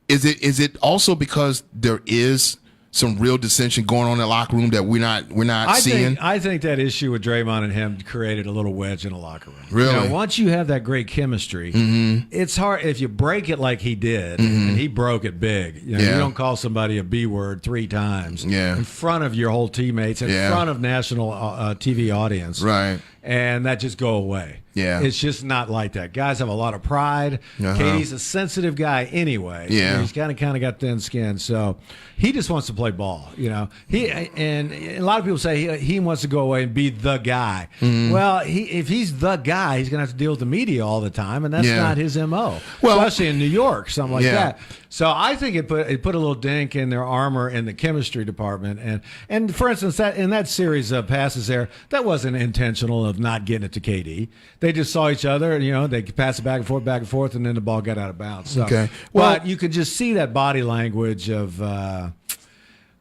is it also because there is some real dissension going on in the locker room that we're not seeing? I think that issue with Draymond and him created a little wedge in the locker room. Really? Once you have that great chemistry, it's hard if you break it like he did, and he broke it big. You don't call somebody a B word 3 times in front of your whole teammates, in front of national TV audience. Right. And that just go away. Yeah. It's just not like that. Guys have a lot of pride. KD's a sensitive guy anyway. Yeah. He's kind of got thin skin. So he just wants to play ball. And a lot of people say he wants to go away and be the guy. Well, if he's the guy, he's going to have to deal with the media all the time, and that's not his MO. Well, especially in New York, something like that. So I think it put a little dink in their armor in the chemistry department. And for instance, in that series of passes there, that wasn't intentional of not getting it to KD. They just saw each other, and they could pass it back and forth, and then the ball got out of bounds. So, okay. Well, but you could just see that body language of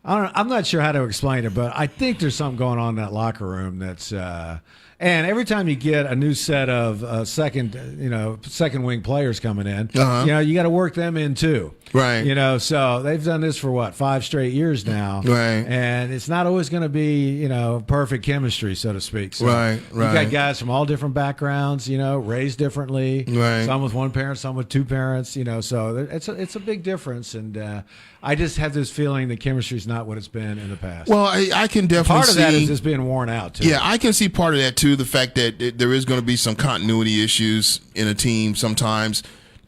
I'm not sure how to explain it, but I think there's something going on in that locker room that's and every time you get a new set of second wing players coming in, you got to work them in too. Right. So they've done this for 5 straight years now. Right. And it's not always going to be, perfect chemistry, so to speak. So right. You got guys from all different backgrounds, raised differently. Right. Some with 1 parent, some with 2 parents, so it's a big difference. And I just have this feeling the chemistry is not what it's been in the past. Well, I can definitely part of see, that is just being worn out too. Yeah, I can see part of that too. The fact that there is going to be some continuity issues in a team sometimes.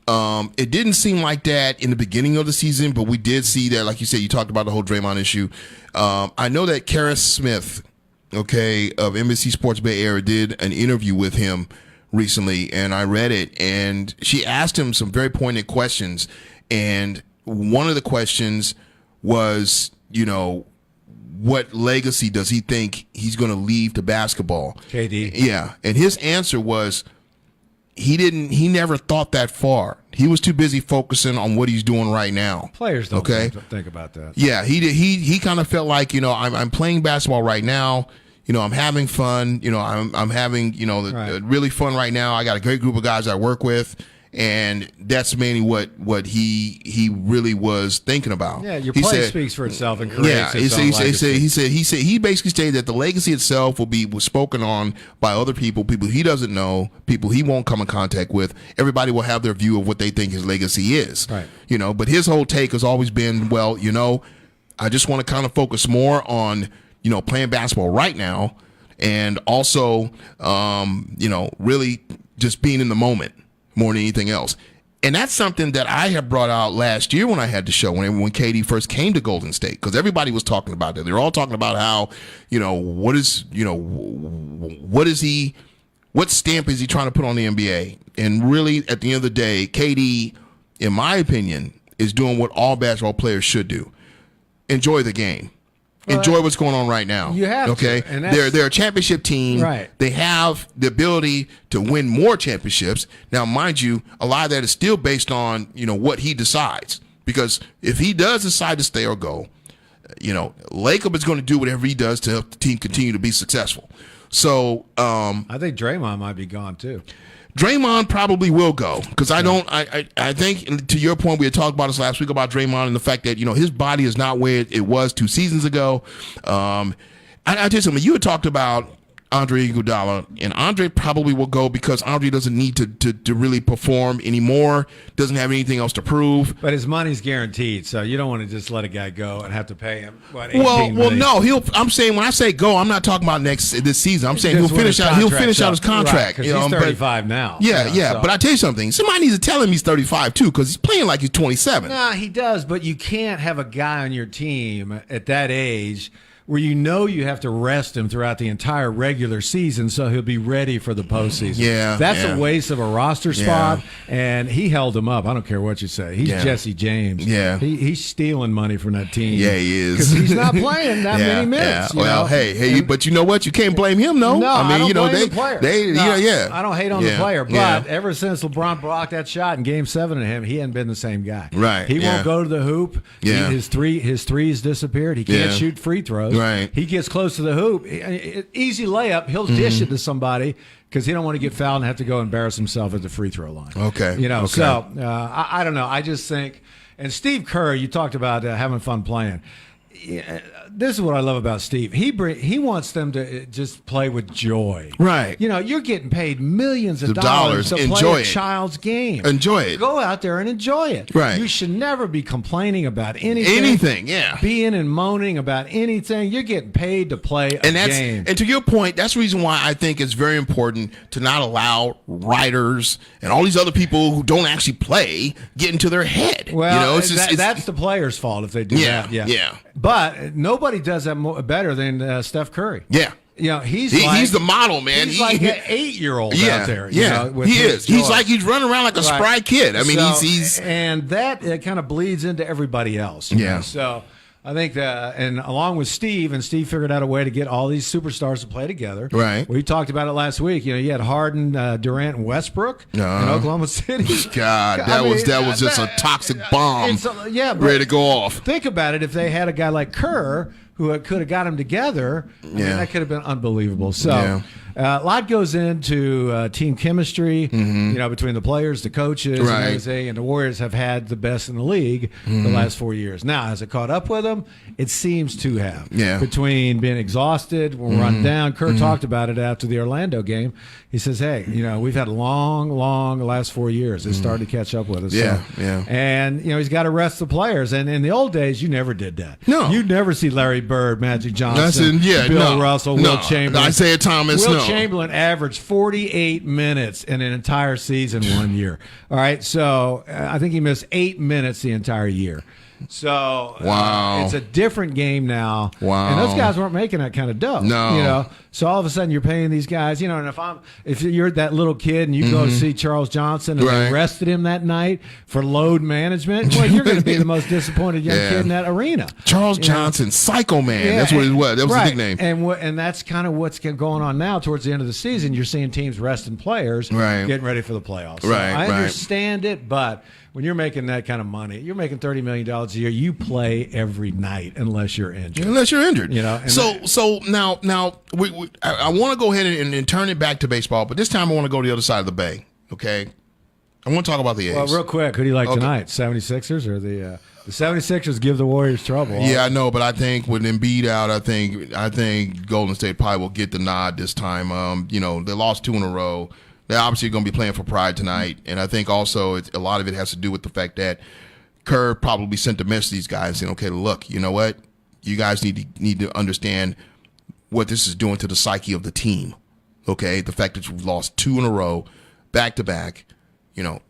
It didn't seem like that in the beginning of the season, but we did see that, like you said, you talked about the whole Draymond issue. I know that Kara Smith, of NBC Sports Bay Area, did an interview with him recently, and I read it, and she asked him some very poignant questions, and one of the questions was, what legacy does he think he's going to leave to basketball? KD. Yeah. And his answer was he never thought that far. He was too busy focusing on what he's doing right now. Players don't think about that. Yeah. He kind of felt like, I'm playing basketball right now. I'm having fun. I'm having, really fun right now. I got a great group of guys I work with. And that's mainly what he really was thinking about. Yeah, your play speaks for itself and creates its own legacy. He basically stated that the legacy itself was spoken on by other people he doesn't know, people he won't come in contact with. Everybody will have their view of what they think his legacy is. Right. But his whole take has always been, I just want to kind of focus more on, playing basketball right now, and also, really just being in the moment more than anything else. And that's something that I have brought out last year when I had the show, when KD first came to Golden State, because everybody was talking about that. They're all talking about how, what stamp is he trying to put on the NBA? And really, at the end of the day, KD, in my opinion, is doing what all basketball players should do. Enjoy the game. Enjoy what's going on right now. You have to. And they're a championship team. Right. They have the ability to win more championships. Now, mind you, a lot of that is still based on, what he decides. Because if he does decide to stay or go, Lacob is going to do whatever he does to help the team continue to be successful. So I think Draymond might be gone too. Draymond probably will go, because I think, to your point, we had talked about this last week about Draymond and the fact that, his body is not where it was 2 seasons ago. I tell you something, you had talked about Andre Iguodala, and Andre probably will go because Andre doesn't need to really perform anymore, doesn't have anything else to prove. But his money's guaranteed, so you don't want to just let a guy go and have to pay him, what, 18 Well, million? no, I'm saying, when I say go, I'm not talking about this season. I'm saying he'll finish out his contract. Right, he's 35 now. Yeah. But I tell you something, somebody needs to tell him he's 35 too, because he's playing like he's 27. Nah, he does, but you can't have a guy on your team at that age where you have to rest him throughout the entire regular season so he'll be ready for the postseason. Yeah, that's a waste of a roster spot, and he held him up. I don't care what you say. He's Jesse James. Yeah. He's stealing money from that team. Yeah, he is. Because he's not playing that many minutes. Well, but you know what? You can't blame him, though. No, I don't blame the player. I don't hate on the player, but ever since LeBron blocked that shot in Game 7 of him, he hasn't been the same guy. Right. He won't go to the hoop. Yeah. His threes disappeared. He can't shoot free throws. Right. He gets close to the hoop. Easy layup. He'll dish it to somebody because he don't want to get fouled and have to go embarrass himself at the free throw line. Okay. So I don't know. I just think, and Steve Kerr, you talked about having fun playing. This is what I love about Steve. He wants them to just play with joy. Right. You're getting paid millions of dollars to play a child's game. Enjoy it. Go out there and enjoy it. Right. You should never be complaining about anything. Anything, yeah. Being and moaning about anything. You're getting paid to play a game. And to your point, that's the reason why I think it's very important to not allow writers and all these other people who don't actually play get into their head. Well, that's the players' fault if they do that. Yeah. But nobody does that better than Steph Curry. Yeah. He's the model, man. He's like an 8-year-old out there. He is. He's like he's running around like a spry kid. I mean, he's and that kind of bleeds into everybody else. Yeah. So I think that, and along with Steve figured out a way to get all these superstars to play together. Right. We talked about it last week. You had Harden, Durant, and Westbrook in Oklahoma City. God, that was just a toxic bomb. Ready to go off. Think about it. If they had a guy like Kerr who could have got them together, I mean, that could have been unbelievable. So a lot goes into team chemistry, between the players, the coaches, and everything. And the Warriors have had the best in the league the last 4 years. Now, has it caught up with them? It seems to have. Yeah. Between being exhausted, run down. Kerr talked about it after the Orlando game. He says, hey, we've had a long last 4 years. It's started to catch up with us. Yeah. And, he's got to rest the players. And in the old days, you never did that. No. You'd never see Larry Bird, Magic Johnson, Bill Russell, Will Chamberlain. Isaiah Thomas, Will Chamberlain averaged 48 minutes in an entire season 1 year. All right, so I think he missed 8 minutes the entire year. So it's a different game now. Wow. And those guys weren't making that kind of dough. No. So all of a sudden you're paying these guys, and if you're that little kid and you go see Charles Johnson and they arrested him that night for load management, well, you're going to be the most disappointed young kid in that arena. Charles Johnson, Psycho Man. That's what it was. That was the nickname. And that's kind of what's going on now towards the end of the season. You're seeing teams resting players getting ready for the playoffs. So I understand it, but when you're making that kind of money, you're making $30 million a year. You play every night unless you're injured. So now I want to go ahead and turn it back to baseball, but this time I want to go to the other side of the bay. Okay, I want to talk about the A's. Well, real quick, who do you like tonight? 76ers or the 76ers give the Warriors trouble? Yeah, I know, but I think with Embiid out, I think Golden State probably will get the nod this time. They lost 2 in a row. They're obviously going to be playing for pride tonight, and I think also a lot of it has to do with the fact that Kerr probably sent a message to these guys saying, okay, look, you know what? you guys need to understand what this is doing to the psyche of the team. Okay, the fact that you've lost 2 in a row, back to back, you know.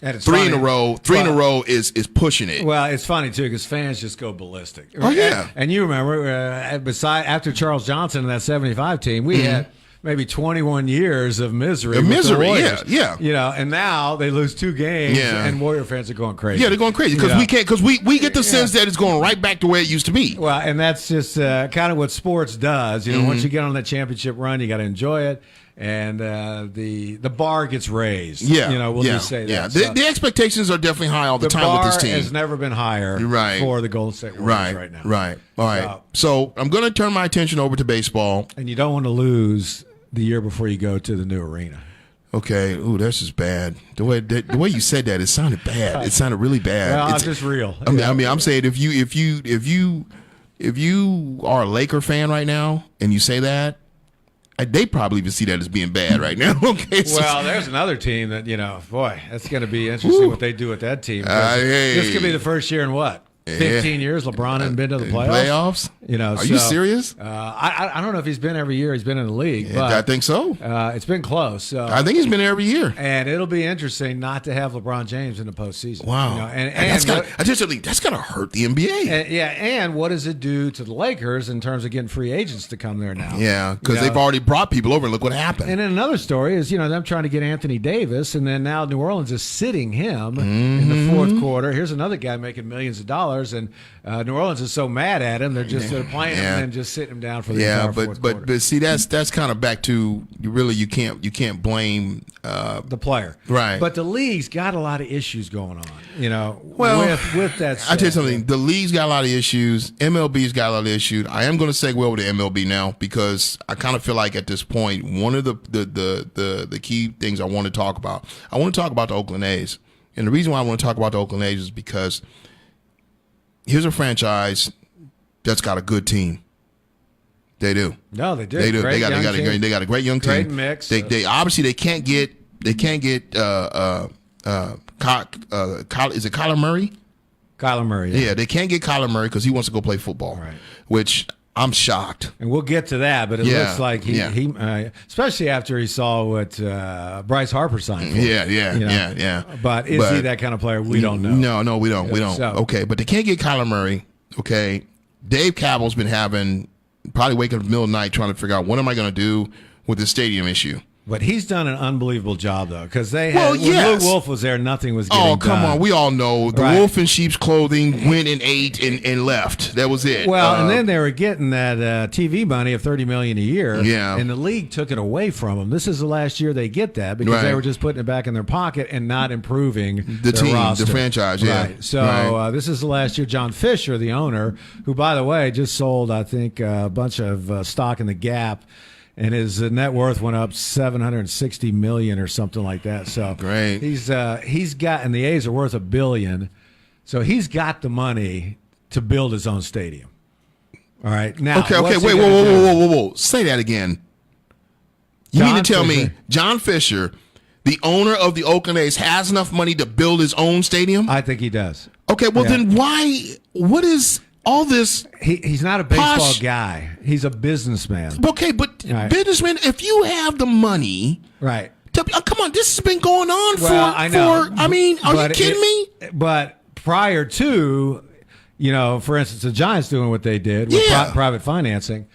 And it's 3 funny. in a row. 3 in a row is pushing it. Well, it's funny too because fans just go ballistic. Oh yeah, and you remember after Charles Johnson and that '75 team, we had maybe 21 years of misery. With the Warriors, yeah. You know, and now they lose 2 games, and Warrior fans are going crazy. Yeah, they're going crazy because we can't, because we get the sense that it's going right back to where it used to be. Well, and that's just kind of what sports does. You know, once you get on that championship run, you got to enjoy it. And the bar gets raised. Yeah, you know, we'll just say that. Yeah, So the expectations are definitely high all the time with this team. The bar has never been higher for the Golden State Warriors right now. Right. All right. So I'm going to turn my attention over to baseball. And you don't want to lose the year before you go to the new arena. Okay. Ooh, that's just bad. The way you said that, it sounded bad. It sounded really bad. Well, it's just real. I mean, I'm saying if you are a Laker fan right now and you say that, they probably even see that as being bad right now. Okay. Well, there's another team that, you know, boy, that's going to be interesting what they do with that team. This could be the first year in what? 15 years, LeBron hasn't been to the playoffs. You know, are you serious? I don't know if he's been every year he's been in the league, but I think so. It's been close. So. I think he's been there every year, and it'll be interesting not to have LeBron James in the postseason. Wow, you know, and that's gonna hurt the NBA. And what does it do to the Lakers in terms of getting free agents to come there now? Yeah, because they've already brought people over. And look what happened. And then another story is them trying to get Anthony Davis, and then now New Orleans is sitting him in the fourth quarter. Here's another guy making millions of dollars, and New Orleans is so mad at him they're playing him and just sitting him down for the entire fourth quarter. But see that's kind of back to you can't blame the player, right? But the league's got a lot of issues going on, with that stuff. I tell you something, the league's got a lot of issues. MLB's got a lot of issues. I am going to segue over to MLB now because I kind of feel like at this point one of the key things I want to talk about the Oakland A's, and the reason why I want to talk about the Oakland A's is because here's a franchise that's got a good team. They do. No, they do. They do. They got a great young team. Great mix. They obviously they can't get is it Kyler Murray? Kyler Murray. Yeah, they can't get Kyler Murray because he wants to go play football. Right. Which I'm shocked. And we'll get to that, but it looks like he especially after he saw what Bryce Harper signed for. Yeah. But is he that kind of player? We don't know. No, we don't. Okay, but they can't get Kyler Murray. Okay, Dave Cavill's been probably waking up in the middle of the night trying to figure out what am I going to do with this stadium issue. But he's done an unbelievable job, though, because when Luke Wolf was there, nothing was getting done. Oh, come on. We all know. The wolf in sheep's clothing went and ate and left. That was it. Well, and then they were getting that TV money of $30 million a year, yeah, and the league took it away from them. This is the last year they get that because they were just putting it back in their pocket and not improving the team, roster. the franchise, yeah. Right. So this is the last year. John Fisher, the owner, who, by the way, just sold, I think, a bunch of stock in the Gap, and his net worth went up $760 million or something like that. So great. He's got, and the A's are worth $1 billion, so he's got the money to build his own stadium. All right, now okay, wait, whoa, say that again. You mean to tell me John Fisher, the owner of the Oakland A's, has enough money to build his own stadium? I think he does. Okay, well then why? What is all this? He's not a baseball guy. He's a businessman. Okay, but businessman, if you have the money, right? Come on, this has been going on I know. I mean, are you kidding me? But prior to, for instance, the Giants doing what they did with private financing,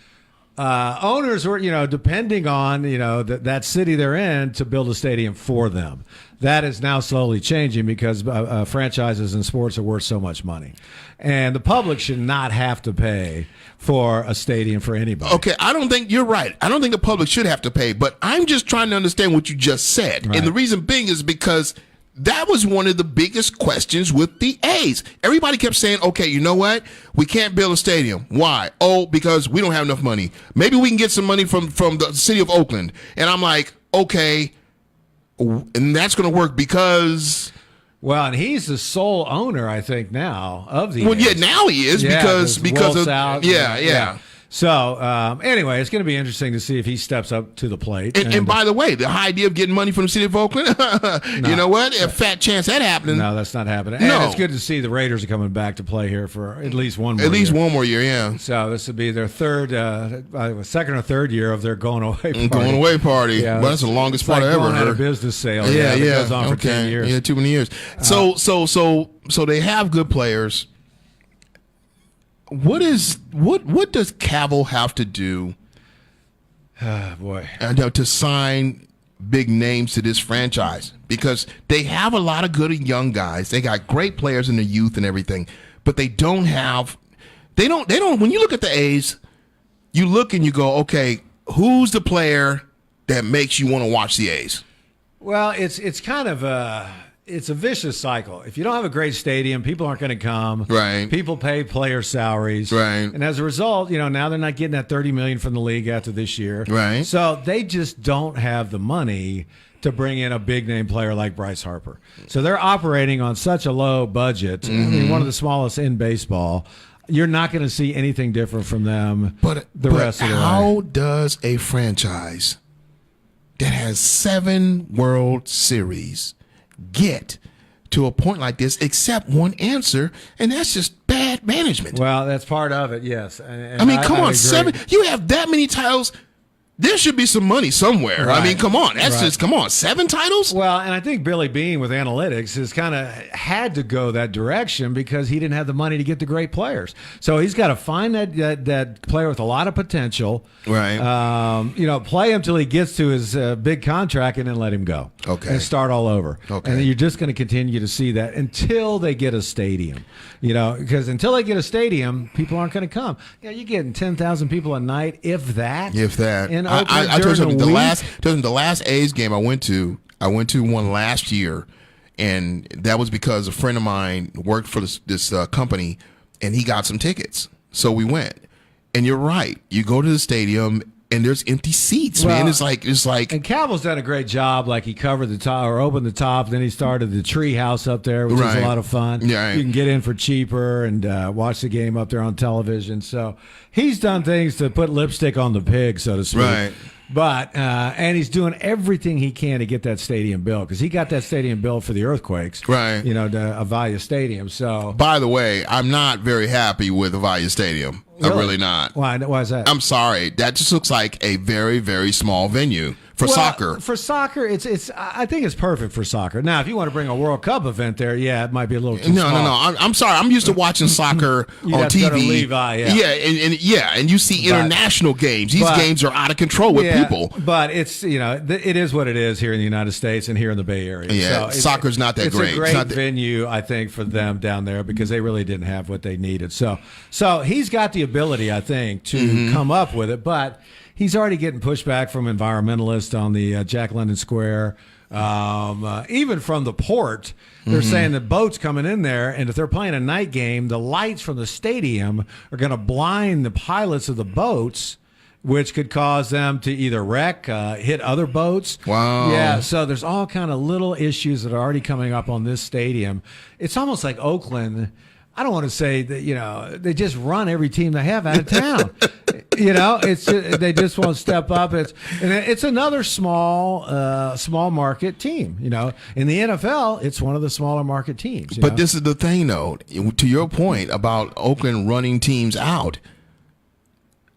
owners were, depending on, that city they're in to build a stadium for them. That is now slowly changing because franchises in sports are worth so much money. And the public should not have to pay for a stadium for anybody. Okay, I don't think you're right. I don't think the public should have to pay, but I'm just trying to understand what you just said. Right. And the reason being is because that was one of the biggest questions with the A's. Everybody kept saying, okay, you know what? We can't build a stadium. Why? Oh, because we don't have enough money. Maybe we can get some money from the city of Oakland. And I'm like, okay, and that's going to work because... Well, and he's the sole owner, I think, now of the A's. Yeah, now he is because Wolf's of out. Yeah. So anyway, it's going to be interesting to see if he steps up to the plate. And by the way, the idea of getting money from the city of Oakland, you know what? A fat chance that happening. No, that's not happening. No. And it's good to see the Raiders are coming back to play here for at least one more At least year. one more year, yeah. So this would be their second or third year of their going away party. Going away party. Yeah, Well, that's the longest it's part like I ever going out heard. of business sale. Yeah, It yeah. goes on for 10 years. Yeah, too many years. So they have good players. What does Cavill have to do Boy. to sign big names to this franchise? Because they have a lot of good young guys. They got great players in the youth and everything, but they don't. When you look at the A's, you look and you go, okay, who's the player that makes you want to watch the A's? Well, it's kind of it's a vicious cycle. If you don't have a great stadium, people aren't going to come. Right. People pay player salaries. Right. And as a result, now they're not getting that $30 million from the league after this year. Right. So they just don't have the money to bring in a big name player like Bryce Harper. So they're operating on such a low budget. I mean, one of the smallest in baseball. You're not going to see anything different from them the rest of the way. How does a franchise that has 7 World Series get to a point like this except one answer, and that's just bad management? Well, that's part of it, yes. And I mean, come on, agree. 7. You have that many titles. There should be some money somewhere. Right. I mean, come on. That's Right. just, come on, 7 titles? Well, and I think Billy Beane with analytics has kind of had to go that direction because he didn't have the money to get the great players. So he's got to find that player with a lot of potential. Right. Play him till he gets to his big contract and then let him go. Okay. And start all over. Okay. And then you're just going to continue to see that until they get a stadium. Because until they get a stadium, people aren't going to come. You're getting 10,000 people a night, if that. If that. In Oakland I told during you the week. the last A's game I went to one last year, and that was because a friend of mine worked for this company, and he got some tickets, so we went. And you're right, you go to the stadium and there's empty seats, man. It's like. And Cavill's done a great job. Like he covered the top or opened the top, then he started the tree house up there, which is a lot of fun. Yeah, you can get in for cheaper and watch the game up there on television. So he's done things to put lipstick on the pig, so to speak. Right. But and he's doing everything he can to get that stadium built because he got that stadium built for the earthquakes, right? The Avaya Stadium. So, by the way, I'm not very happy with Avaya Stadium. Really? I'm really not. Why is that? I'm sorry. That just looks like a very, very small venue for soccer. For soccer, it's. I think it's perfect for soccer. Now, if you want to bring a World Cup event there, yeah, it might be a little too small. No. I'm sorry. I'm used to watching soccer on have to TV. go to Levi, yeah. And you see international games. These games are out of control with people. But it's it is what it is here in the United States and here in the Bay Area. Yeah, so soccer's not that great. It's a great venue, I think, for them down there because they really didn't have what they needed. So he's got the ability, I think, to come up with it, but he's already getting pushback from environmentalists on the Jack London Square. Even from the port, they're saying that boats coming in there, and if they're playing a night game, the lights from the stadium are going to blind the pilots of the boats, which could cause them to either wreck, hit other boats. Wow. Yeah, so there's all kind of little issues that are already coming up on this stadium. It's almost like Oakland. I don't want to say that, they just run every team they have out of town. It's they just won't step up. It's another small market team. In the NFL, it's one of the smaller market teams. But this is the thing, though. To your point about Oakland running teams out.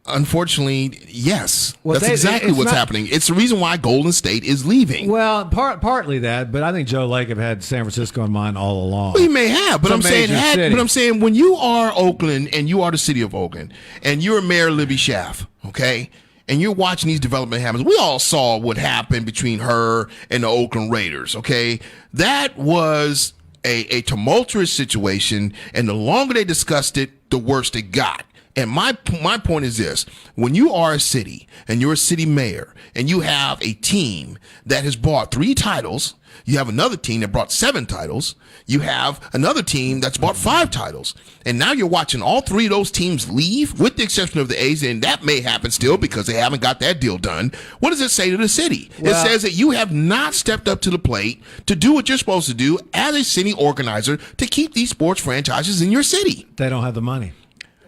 Unfortunately, yes. That's exactly what's happening. It's the reason why Golden State is leaving. Well, partly that, but I think Joe Lacob had San Francisco in mind all along. Well, he may have, but I'm saying when you are Oakland and you are the city of Oakland and you're Mayor Libby Schaaf, okay, and you're watching these development happen. We all saw what happened between her and the Oakland Raiders, okay? That was a tumultuous situation, and the longer they discussed it, the worse it got. And my point is this: when you are a city and you're a city mayor and you have a team that has bought 3 titles, you have another team that brought 7 titles, you have another team that's bought 5 titles, and now you're watching all 3 of those teams leave, with the exception of the A's, and that may happen still because they haven't got that deal done. What does it say to the city? It says that you have not stepped up to the plate to do what you're supposed to do as a city organizer to keep these sports franchises in your city. They don't have the money.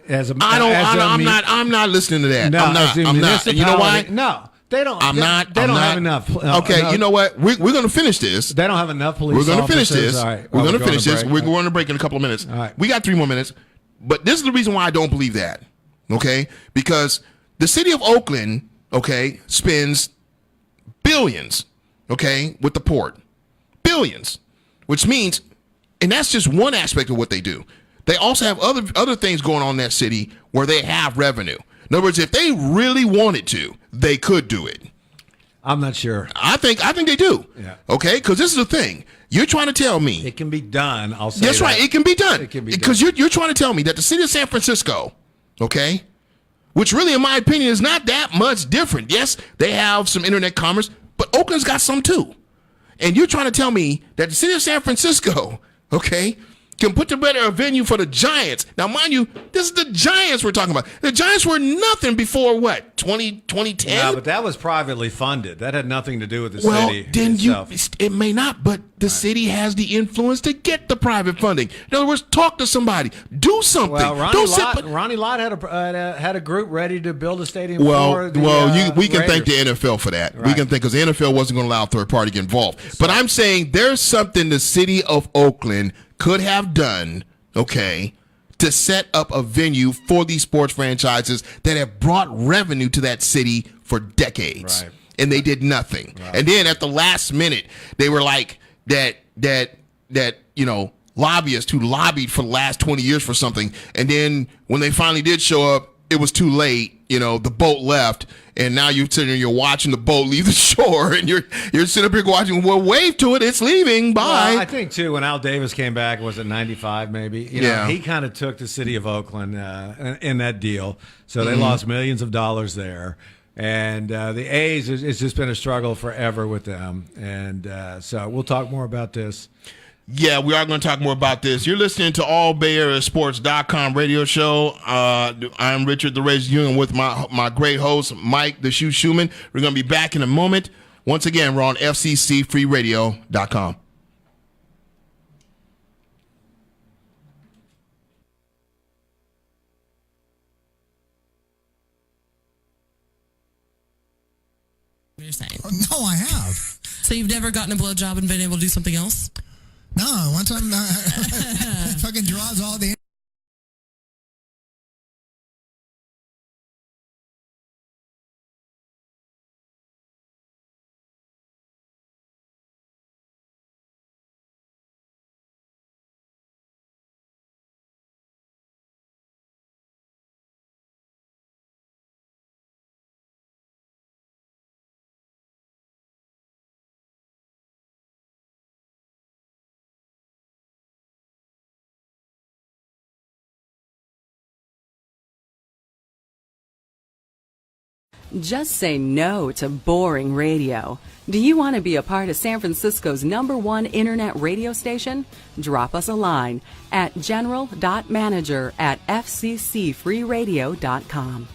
I'm not listening to that. No, I'm not. You know why? No. They don't. I'm not. They don't have enough. Okay, no. You know what? We're going to finish this. They don't have enough police. We're going to finish officers. this. All right. We're going to finish this. break. We're going to break in a couple of minutes. All right. We got 3 more minutes. But this is the reason why I don't believe that. Okay, because the city of Oakland, okay, spends billions, okay, with the port, billions, which means, and that's just one aspect of what they do. They also have other things going on in that city where they have revenue. In other words, if they really wanted to, they could do it. I'm not sure. I think they do. Yeah. Okay, because this is the thing. You're trying to tell me it can be done. I'll say that's right. It can be done. It can be done. Because you're trying to tell me that the city of San Francisco, okay, which really, in my opinion, is not that much different. Yes, they have some internet commerce, but Oakland's got some too. And you're trying to tell me that the city of San Francisco, okay, can put together a venue for the Giants. Now, mind you, this is the Giants we're talking about. The Giants were nothing before, what, 2010? Yeah, but that was privately funded. That had nothing to do with the city Well, then itself. It may not, but the city has the influence to get the private funding. In other words, talk to somebody. Do something. Well, Ronnie Lott had a group ready to build a stadium for the we can Raiders. thank the NFL for that. Right. We can thank, because the NFL wasn't going to allow a third party to get involved. But I'm saying there's something the city of Oakland could have done, okay, to set up a venue for these sports franchises that have brought revenue to that city for decades. Right. And they did nothing. Right. And then at the last minute, they were like that lobbyists who lobbied for the last 20 years for something. And then when they finally did show up, it was too late. The boat left, and now you're sitting there, you're watching the boat leave the shore, and you're sitting up here watching. Well, wave to it, it's leaving. Bye. Well, I think too, when Al Davis came back, was it 95 maybe? He kind of took the city of Oakland in that deal, so they lost millions of dollars there. And the A's, it's just been a struggle forever with them, and so we'll talk more about this. Yeah, we are going to talk more about this. You're listening to All Bay Area Sports.com radio show. I'm Richard the Rage Ewing with my great host, Mike the Shoe Shumann. We're going to be back in a moment. Once again, we're on FCCFreeRadio.com. You're saying. No, I have. So you've never gotten a blowjob and been able to do something else? No, one time fucking draws all the Just say no to boring radio. Do you want to be a part of San Francisco's #1 internet radio station? Drop us a line at general.manager@fccfreeradio.com.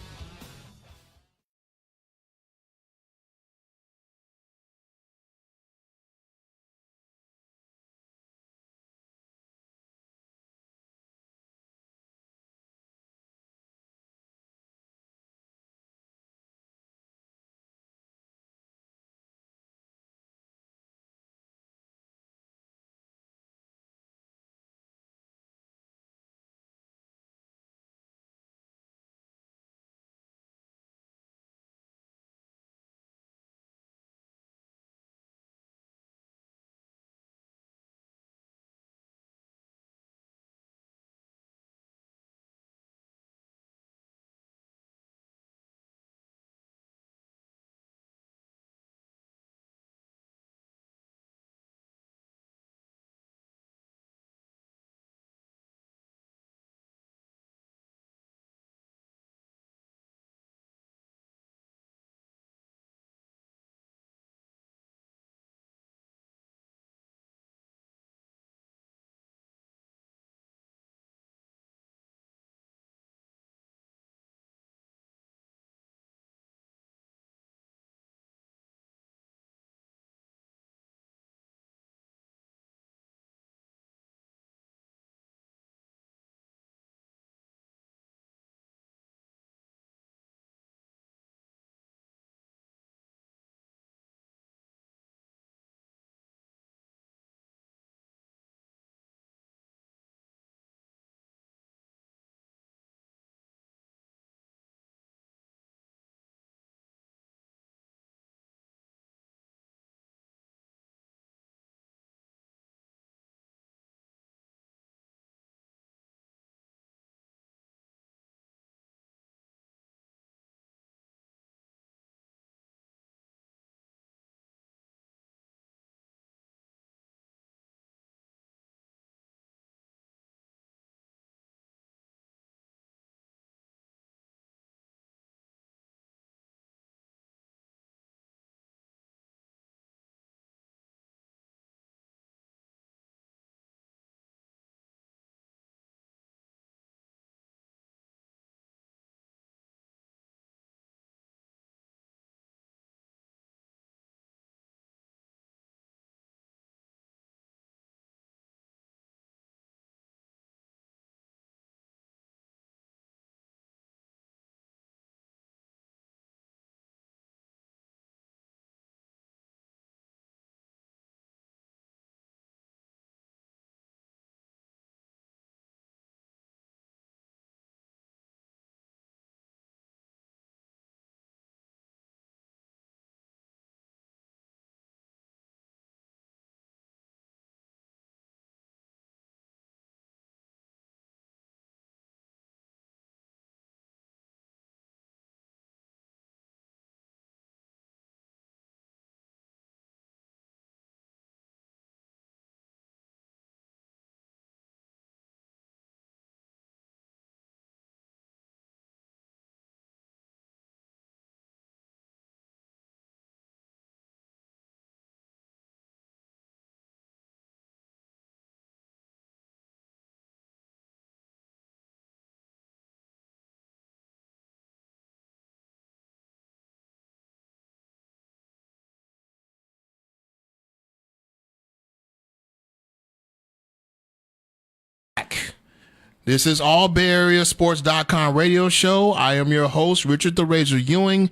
This is all Bay Area Sports.com radio show. I am your host, Richard the Razor Ewing.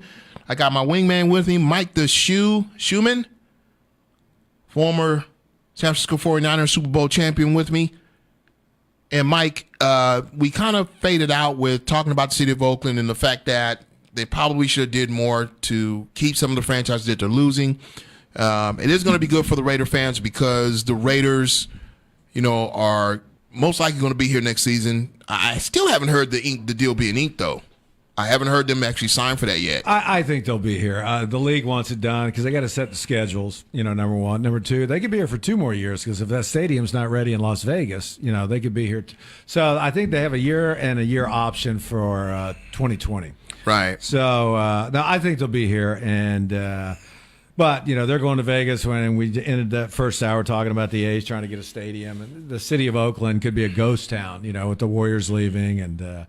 I got my wingman with me, Mike the Shumann, former San Francisco 49ers Super Bowl champion with me. And Mike, we kind of faded out with talking about the city of Oakland and the fact that they probably should have did more to keep some of the franchises that they're losing. It is going to be good for the Raider fans because the Raiders, are most likely going to be here next season. I still haven't heard the deal being inked, though. I haven't heard them actually sign for that yet. I think they'll be here. The league wants it done because they got to set the schedules, number one. Number two, they could be here for 2 more years because if that stadium's not ready in Las Vegas, they could be here. So I think they have a year and a year option for 2020. Right. So now I think they'll be here. But, they're going to Vegas when we ended that first hour talking about the A's trying to get a stadium. And the city of Oakland could be a ghost town, with the Warriors leaving. And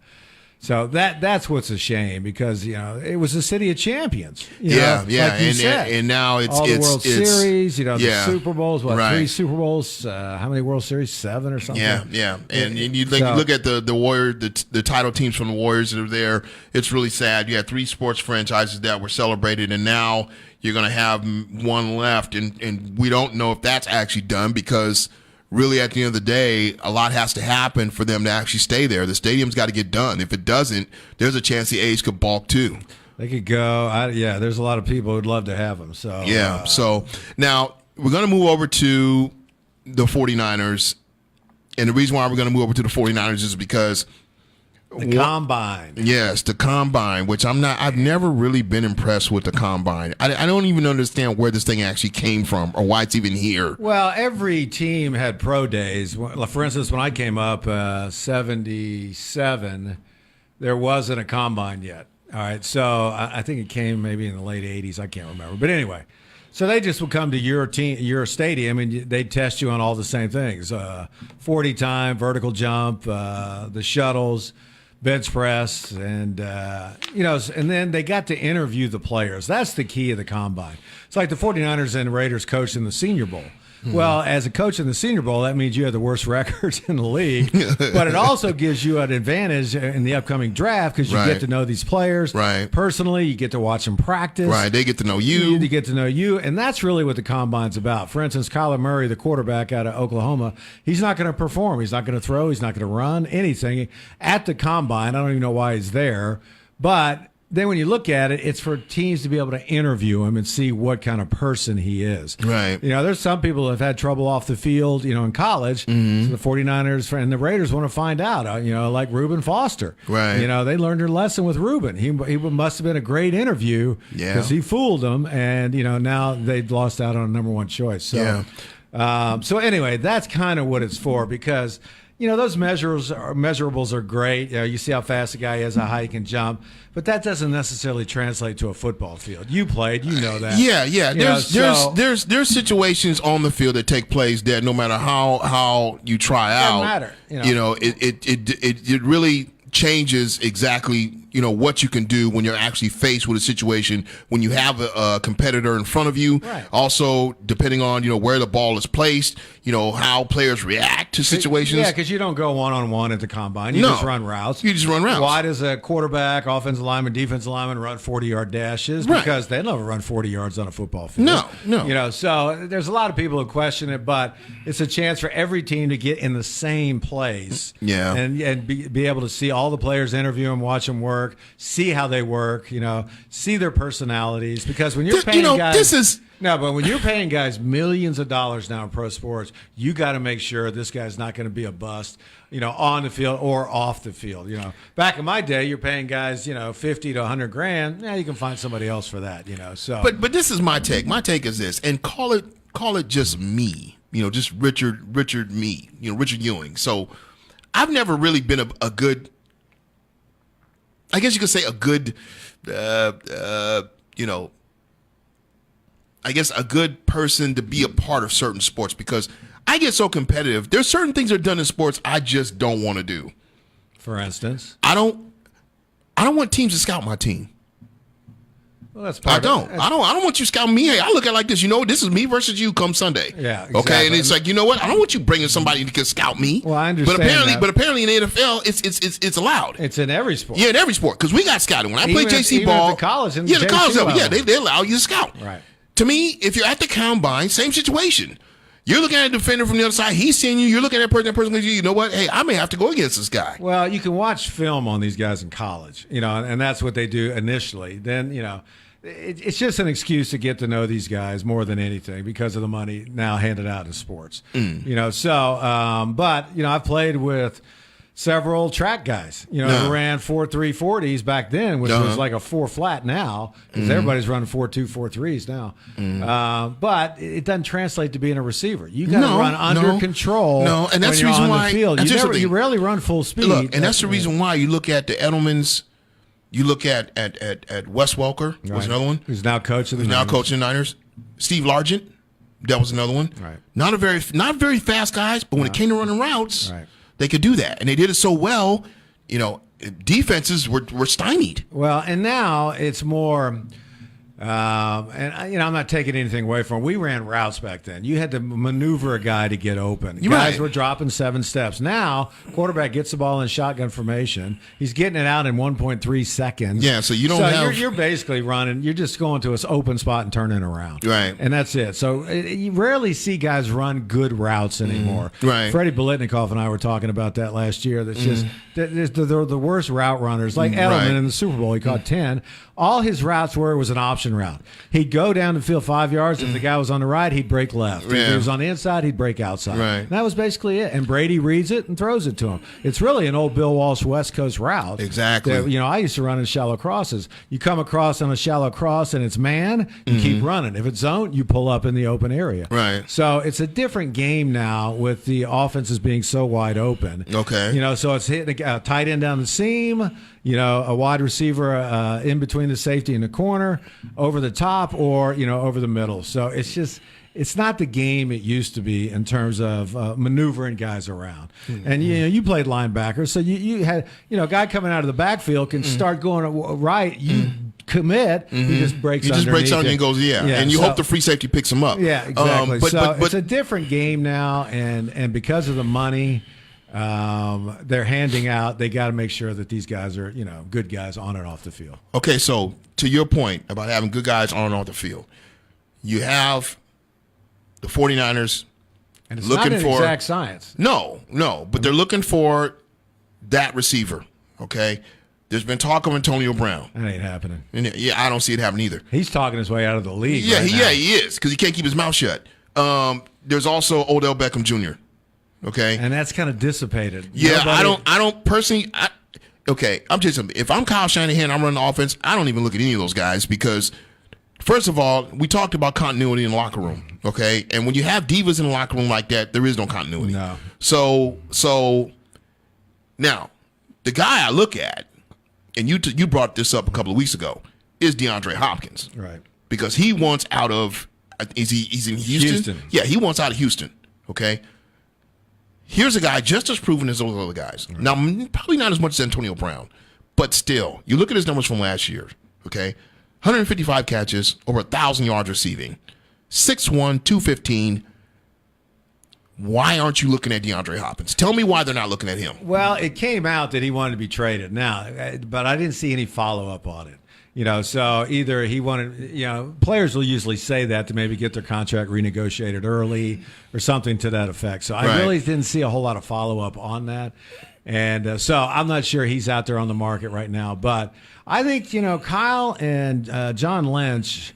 so that's what's a shame because, it was a city of champions. Yeah. Like you said. And now it's all the World Series, the Super Bowls, right. 3 Super Bowls, how many World Series? 7 or something? Yeah. And you look at the Warrior, the title teams from the Warriors that are there, it's really sad. You had 3 sports franchises that were celebrated, and now you're going to have one left, and we don't know if that's actually done because really at the end of the day, a lot has to happen for them to actually stay there. The stadium's got to get done. If it doesn't, there's a chance the A's could balk too. They could go. There's a lot of people who'd love to have them. So So now we're going to move over to the 49ers, and the reason why we're going to move over to the 49ers is because the Combine. Yes, the Combine, which I've never really been impressed with the Combine. I don't even understand where this thing actually came from or why it's even here. Well, every team had pro days. For instance, when I came up, 77, there wasn't a Combine yet. All right, so I think it came maybe in the late 80s. I can't remember. But anyway, so they just would come to your stadium, and they'd test you on all the same things. 40 time, vertical jump, the shuttles, bench press, and and then they got to interview the players. That's the key of the Combine. It's like the 49ers and Raiders coached in the Senior Bowl. Mm-hmm. Well, as a coach in the Senior Bowl, that means you have the worst records in the league. But it also gives you an advantage in the upcoming draft because you get to know these players personally. You get to watch them practice. Right, they get to know you. You get to know you, and that's really what the Combine's about. For instance, Kyler Murray, the quarterback out of Oklahoma, he's not going to perform. He's not going to throw. He's not going to run anything at the Combine. I don't even know why he's there, but then when you look at it, it's for teams to be able to interview him and see what kind of person he is. Right. There's some people that have had trouble off the field, in college. Mm-hmm. So the 49ers and the Raiders want to find out, like Reuben Foster. Right. They learned their lesson with Reuben. He must have been a great interview because he fooled them. And, now they've lost out on a number 1 choice. So, so anyway, that's kind of what it's for because – those measurables are great. You see how fast a guy is, how high he can jump, but that doesn't necessarily translate to a football field. You played, that. Yeah. There's situations on the field that take place that no matter how you try out, matter. It really changes exactly what you can do when you're actually faced with a situation when you have a competitor in front of you. Right. Also, depending on where the ball is placed, how players react to situations. Yeah, because you don't go one-on-one at the Combine. You just run routes. You just run routes. Why does a quarterback, offensive lineman, defensive lineman run 40-yard dashes? Right. Because they never run 40 yards on a football field. No. So there's a lot of people who question it, but it's a chance for every team to get in the same place. Yeah. And be able to see all the players, interview them, watch them work, see how they work, see their personalities. Because when you're paying guys... but when you're paying guys millions of dollars now in pro sports, you got to make sure this guy's not going to be a bust, on the field or off the field. Back in my day, you're paying guys, 50 to 100 grand. Yeah, you can find somebody else for that. So. But this is my take. My take is this, and call it just me. Just Richard me. Richard Ewing. So I've never really been a good. I guess you could say a good. I guess a good person to be a part of certain sports because I get so competitive. There's certain things that are done in sports I just don't want to do. For instance, I don't want teams to scout my team. Well, that's part I don't want you scouting me. Hey, I look at it like this. This is me versus you come Sunday. Yeah, exactly. Okay, and it's like, you know what? I don't want you bringing somebody who can scout me. Well, I understand. But apparently in the NFL, it's allowed. It's in every sport. Yeah, in every sport, because we got scouting. When I played JC ball, at the college, and the college level, level. they allow you to scout. Right. To me, if you're at the combine, same situation. You're looking at a defender from the other side. He's seeing you. You're looking at that person. You know what? Hey, I may have to go against this guy. Well, you can watch film on these guys in college, and that's what they do initially. Then, it's just an excuse to get to know these guys more than anything because of the money now handed out in sports. But I've played with several track guys, who ran 4.3 40s back then, which was like a 4 flat now, because everybody's running 4.2 4.3s now. But it doesn't translate to being a receiver. You got to run under control. No, and that's the reason why. The field. You rarely run full speed. Look, and that's the reason why you look at the Edelmans. You look at Wes Welker, was another one. Who's now coaching the Niners. Now coaching the Niners. Steve Largent, that was another one. Right. Not very fast guys, but when it came to running routes, they could do that, and they did it so well. Defenses were stymied. Well, and now it's more. I'm not taking anything away from it. We ran routes back then. You had to maneuver a guy to get open. Guys were dropping 7 steps. Now, quarterback gets the ball in shotgun formation. He's getting it out in 1.3 seconds. Yeah, so you don't have... You're basically running. You're just going to an open spot and turning around. Right. And that's it. So you rarely see guys run good routes anymore. Right. Freddie Biletnikoff and I were talking about that last year. That's just they're the worst route runners. Like Edelman in the Super Bowl, he caught 10. All his routes was an option route. He'd go down the field 5 yards. If the guy was on the right, he'd break left. If he was on the inside, he'd break outside. Right. And that was basically it. And Brady reads it and throws it to him. It's really an old Bill Walsh West Coast route. Exactly. That, I used to run in shallow crosses. You come across on a shallow cross and it's man, you keep running. If it's zone, you pull up in the open area. Right. So it's a different game now with the offenses being so wide open. Okay. So it's hitting a tight end down the seam, a wide receiver in between the safety and the corner, over the top, or over the middle. So it's not the game it used to be in terms of maneuvering guys around. And you played linebacker, so you had a guy coming out of the backfield can start going right. You commit, he just breaks. He just breaks on you and goes, and you hope the free safety picks him up. Yeah, exactly. But it's a different game now, and because of the money they're handing out, they got to make sure that these guys are good guys on and off the field. Okay, so to your point about having good guys on and off the field, you have the 49ers and it's looking not an exact science. No, but they're looking for that receiver. Okay, there's been talk of Antonio Brown. That ain't happening. And I don't see it happening either. He's talking his way out of the league. Yeah, now. He is, because he can't keep his mouth shut. There's also Odell Beckham Jr. Okay, and that's kind of dissipated. Yeah, I don't personally. I'm just something. If I'm Kyle Shanahan, I'm running the offense. I don't even look at any of those guys because, first of all, we talked about continuity in the locker room. Okay, and when you have divas in the locker room like that, there is no continuity. No. So now, the guy I look at, and you brought this up a couple of weeks ago, is DeAndre Hopkins. Right. Because he wants out of. He's in Houston? Yeah, he wants out of Houston. Okay. Here's a guy just as proven as those other guys. Right. Now, probably not as much as Antonio Brown, but still, you look at his numbers from last year, okay? 155 catches, over 1,000 yards receiving, 6'1", 215. Why aren't you looking at DeAndre Hopkins? Tell me why they're not looking at him. Well, it came out that he wanted to be traded now, but I didn't see any follow-up on it. So either he wanted, players will usually say that to maybe get their contract renegotiated early or something to that effect. So I really didn't see a whole lot of follow-up on that. And so I'm not sure he's out there on the market right now. But I think, Kyle and John Lynch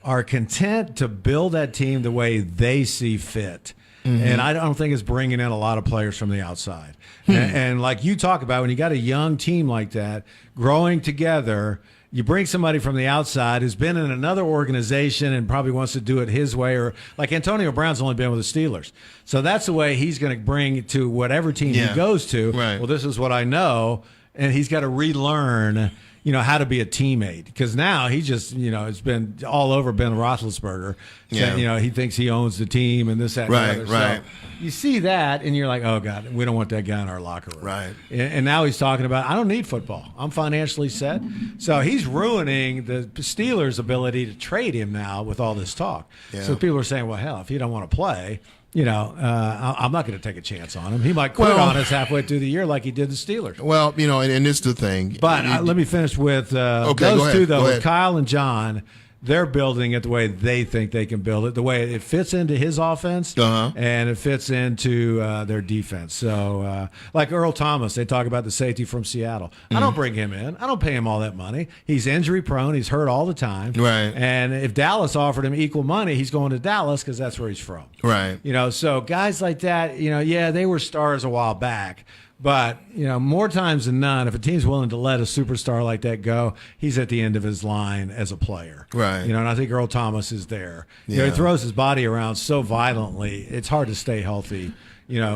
are content to build that team the way they see fit. And I don't think it's bringing in a lot of players from the outside. And like you talk about, when you got a young team like that growing together, you bring somebody from the outside who's been in another organization and probably wants to do it his way, or like Antonio Brown's only been with the Steelers. So that's the way he's going to bring it to whatever team he goes to. Right. Well, this is what I know. And he's got to relearn, how to be a teammate, because now he just, it's been all over Ben Roethlisberger. Yeah. Saying, he thinks he owns the team and this, that, and Right, the other. right. So you see that, and you're like, oh, God, we don't want that guy in our locker room. Right. And now he's talking about, I don't need football. I'm financially set. So he's ruining the Steelers' ability to trade him now with all this talk. Yeah. So people are saying, well, hell, if you don't want to play, I'm not going to take a chance on him. He might quit on us halfway through the year like he did the Steelers. Well, and it's the thing. But let me finish with those two, though. With Kyle and John, they're building it the way they think they can build it, the way it fits into his offense, and it fits into their defense. So, like Earl Thomas, they talk about the safety from Seattle. I don't bring him in. I don't pay him all that money. He's injury prone. He's hurt all the time. Right. And if Dallas offered him equal money, he's going to Dallas because that's where he's from. Right. So guys like that, they were stars a while back. But, more times than none, if a team's willing to let a superstar like that go, he's at the end of his line as a player. Right. And I think Earl Thomas is there. Yeah. He throws his body around so violently, it's hard to stay healthy,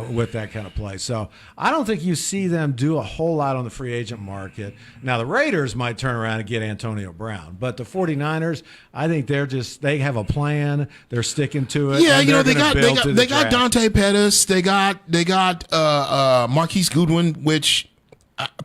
with that kind of play. So I don't think you see them do a whole lot on the free agent market. Now, the Raiders might turn around and get Antonio Brown. But the 49ers, I think they have a plan. They're sticking to it. Yeah, they got Dante Pettis. They got Marquise Goodwin, which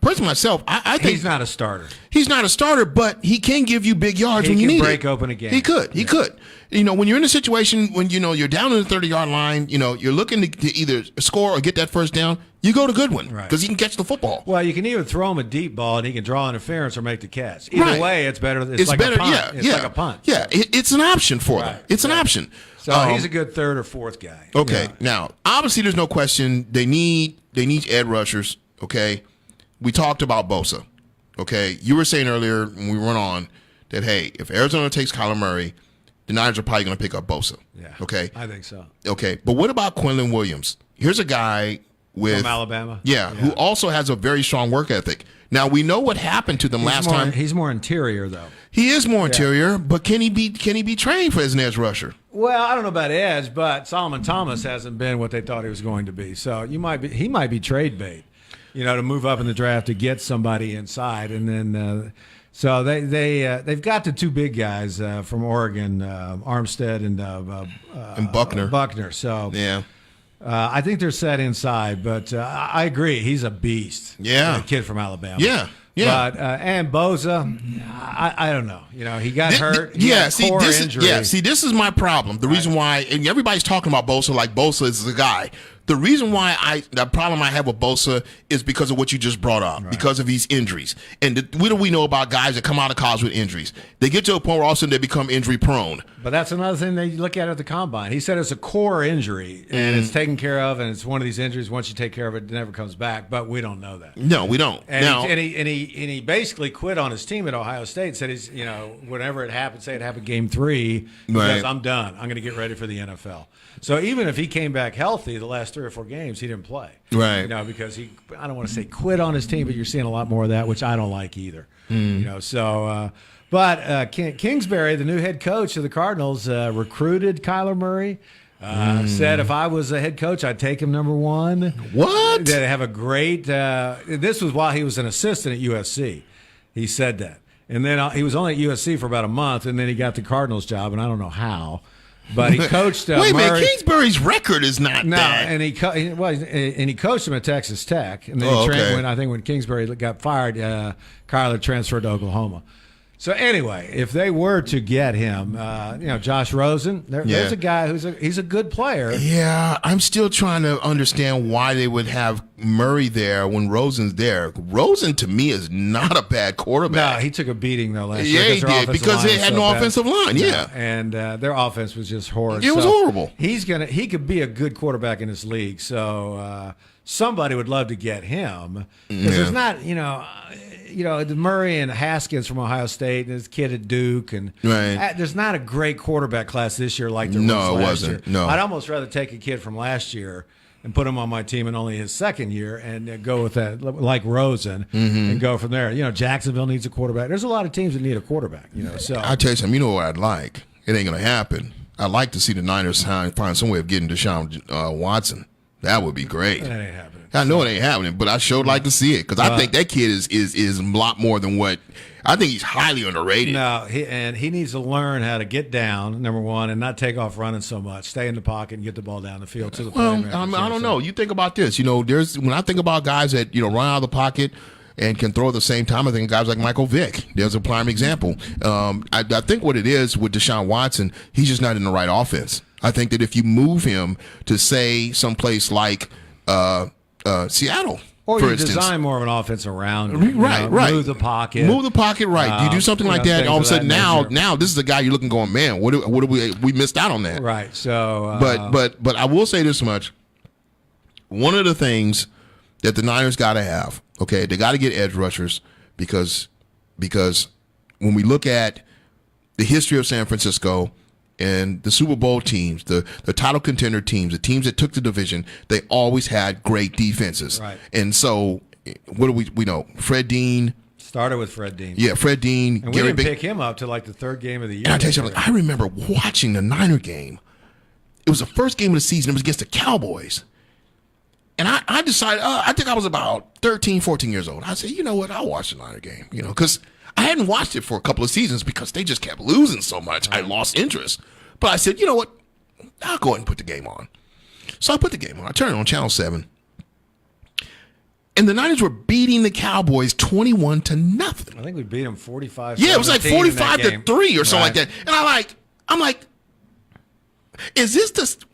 personally myself, I think he's not a starter. He's not a starter, but he can give you big yards when you need it. He can break open a game. He could. When you're in a situation when you're down in the 30-yard line, you're looking to either score or get that first down, you go to Goodwin because he can catch the football. Well, you can even throw him a deep ball and he can draw interference or make the catch. Either way, it's better. It's like better. A punt. It's like a punt. Yeah, it's an option for them. It's an option. So he's a good third or fourth guy. Okay. Now, obviously, there's no question they need edge rushers. Okay. We talked about Bosa. Okay. You were saying earlier when we went on that, hey, if Arizona takes Kyler Murray, the Niners are probably going to pick up Bosa. Yeah. Okay. I think so. Okay. But what about Quinlan Williams? Here's a guy from Alabama. Yeah, who also has a very strong work ethic. Now, we know what happened to them last time. He's more interior, though. He is more interior, but can he be trained as an edge rusher? Well, I don't know about edge, but Solomon Thomas hasn't been what they thought he was going to be. So he might be trade bait, to move up in the draft to get somebody inside, and then so they've got the two big guys from Oregon, Armstead and Buckner. Buckner. So yeah. I think they're set inside, but I agree. He's a beast. Yeah. A kid from Alabama. Yeah. Yeah. But, and Bosa, I don't know. He got hurt. Injury. This is my problem. The reason why, and everybody's talking about Bosa like Bosa is the guy. The reason why the problem I have with Bosa is because of what you just brought up, because of these injuries. And what do we know about guys that come out of college with injuries? They get to a point where all of a sudden they become injury prone. But that's another thing they look at the combine. He said it's a core injury, and it's taken care of, and it's one of these injuries, once you take care of it, it never comes back. But we don't know that. No, we don't. And he basically quit on his team at Ohio State, said he's, whenever it happened, say it happened game 3, he says, I'm done. I'm going to get ready for the NFL. So even if he came back healthy the last 3 or 4 games, he didn't play. Right. Because I don't want to say quit on his team, but you're seeing a lot more of that, which I don't like either. But Kingsbury, the new head coach of the Cardinals, recruited Kyler Murray. Said if I was a head coach, I'd take him number 1. What? They have a great this was while he was an assistant at USC. He said that. And then he was only at USC for about a month, and then he got the Cardinals job, and I don't know how. But he coached Wait a Murray. minute, Kingsbury's record is not that. And he coached him at Texas Tech. And then when Kingsbury got fired, Kyler transferred to Oklahoma. So anyway, if they were to get him, Josh Rosen, there's a guy he's a good player. Yeah, I'm still trying to understand why they would have Murray there when Rosen's there. Rosen to me is not a bad quarterback. No, he took a beating though last year. Yeah, he did because they had no offensive line. Yeah, and their offense was just horrid. It was horrible. He could be a good quarterback in this league. So somebody would love to get him because there's not Murray and Haskins from Ohio State and his kid at Duke, and there's not a great quarterback class this year like there was last year. No, I'd almost rather take a kid from last year and put him on my team in only his second year and go with that, like Rosen, and go from there. Jacksonville needs a quarterback. There's a lot of teams that need a quarterback. So I'll tell you something. You know what I'd like? It ain't going to happen. I'd like to see the Niners find some way of getting Deshaun Watson. That would be great. That ain't happening. I know it ain't happening, but I sure like to see it because I think that kid is a lot more than what I think he's highly underrated. No, he needs to learn how to get down, number one, and not take off running so much. Stay in the pocket and get the ball down the field to the playmaker. I don't know. You think about this. When I think about guys that run out of the pocket and can throw at the same time, I think guys like Michael Vick. There's a prime example. I think what it is with Deshaun Watson, he's just not in the right offense. I think that if you move him to, say, someplace like Seattle, or for you instance, design more of an offense around him. Right. Move the pocket. Right. Do you do something like that? All of a sudden, now this is the guy you're looking going, man, what do we missed out on that? Right. So, but I will say this much. One of the things that the Niners got to have, okay, they got to get edge rushers because when we look at the history of San Francisco and the Super Bowl teams, the title contender teams, the teams that took the division, they always had great defenses. Right. And so, what do we know? Fred Dean. Started with Fred Dean. Yeah, Fred Dean. And we didn't pick him up to like the third game of the year. And I tell you something, I remember watching the Niner game. It was the first game of the season. It was against the Cowboys. And I decided, I think I was about 13, 14 years old. I said, you know what, I'll watch the Niner game, because I hadn't watched it for a couple of seasons because they just kept losing so much. I lost interest. But I said, you know what, I'll go ahead and put the game on. So I put the game on. I turned it on Channel 7. And the Niners were beating the Cowboys 21-0. I think we beat them 45. Yeah, it was like 45-3 or something like that. And I'm like, is this the...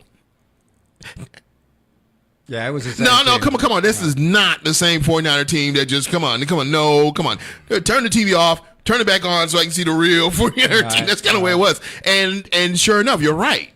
Yeah, it was the same No, team. come on. This is not the same 49er team that just, come on. Turn the TV off, turn it back on so I can see the real 49er team. That's kind of the way it was. And sure enough, you're right.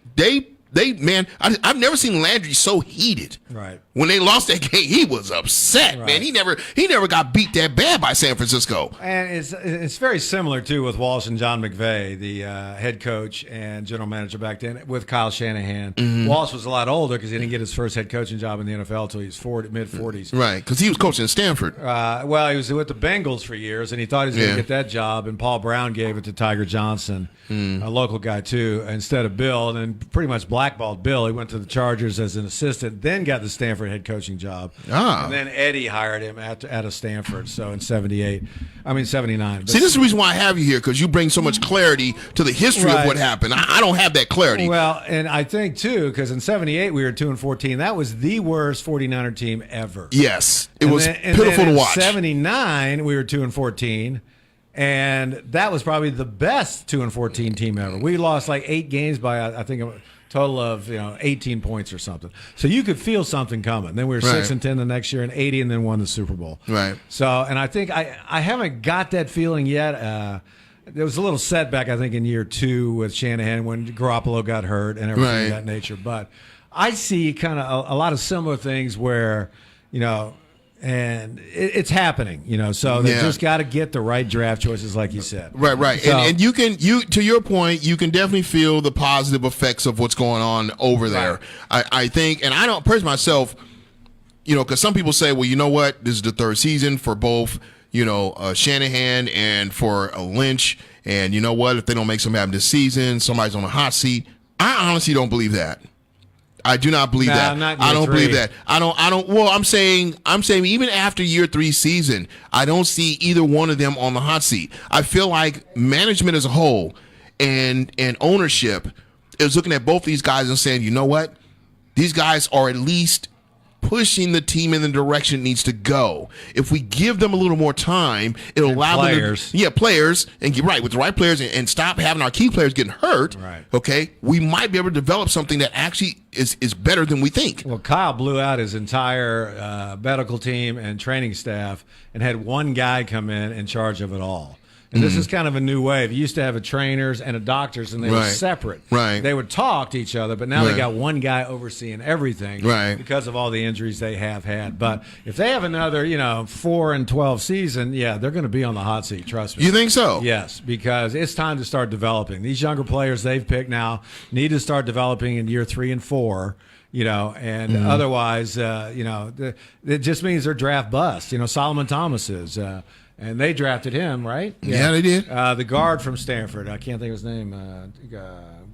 Man, I've never seen Landry so heated. Right. When they lost that game, he was upset, right. man. He never got beat that bad by San Francisco. And it's very similar, too, with Walsh and John McVay, the head coach and general manager back then, with Kyle Shanahan. Mm-hmm. Walsh was a lot older because he didn't get his first head coaching job in the NFL until he was mid-40s. Right, because he was coaching in Stanford. Well, he was with the Bengals for years, and he thought he was going to get that job, and Paul Brown gave it to Tiger Johnson, a local guy, too, instead of Bill, and then pretty much blackballed Bill. He went to the Chargers as an assistant, then got the Stanford head coaching job. And then Eddie hired him out of Stanford, so in 79. But see, this is the reason why I have you here, because you bring so much clarity to the history of what happened. I don't have that clarity. Well, and I think, too, because in 78 we were 2-14. That was the worst 49er team ever. Yes. It was pitiful to watch. In 79 we were 2-14. And that was probably the best 2-14 team ever. We lost like 8 games by, I think, a total of 18 points or something. So you could feel something coming. Then we were 6-10 the next year and 80, and then won the Super Bowl. Right. So, and I think I haven't got that feeling yet. There was a little setback, I think, in year 2 with Shanahan when Garoppolo got hurt and everything of that nature. But I see kind of a lot of similar things where, and it's happening, so they just got to get the right draft choices, like you said. Right. So, and you to your point, you can definitely feel the positive effects of what's going on over there. Right. I think, and I don't, personally myself, because some people say, well, you know what, this is the third season for both, Shanahan and for Lynch, and you know what, if they don't make something happen this season, somebody's on the hot seat. I honestly don't believe that. I do not believe that. I don't believe that. I don't. Well, I'm saying even after year 3 season, I don't see either one of them on the hot seat. I feel like management as a whole and ownership is looking at both these guys and saying, you know what, these guys are at least pushing the team in the direction it needs to go. If we give them a little more time, it'll allow players. them to, players, and get right with the right players and stop having our key players getting hurt. Right. Okay, we might be able to develop something that actually is better than we think. Well, Kyle blew out his entire medical team and training staff and had one guy come in charge of it all. And this is kind of a new wave. You used to have a trainers and a doctors, and they were separate. Right. They would talk to each other, but now they got one guy overseeing everything because of all the injuries they have had. But if they have another, 4-12 season, they're going to be on the hot seat, trust me. You think so? Yes, because it's time to start developing. These younger players they've picked now need to start developing in year 3 and 4. Otherwise, it just means they're draft busts. Solomon Thomas is. And they drafted him, right? Yeah, they did. The guard from Stanford. I can't think of his name.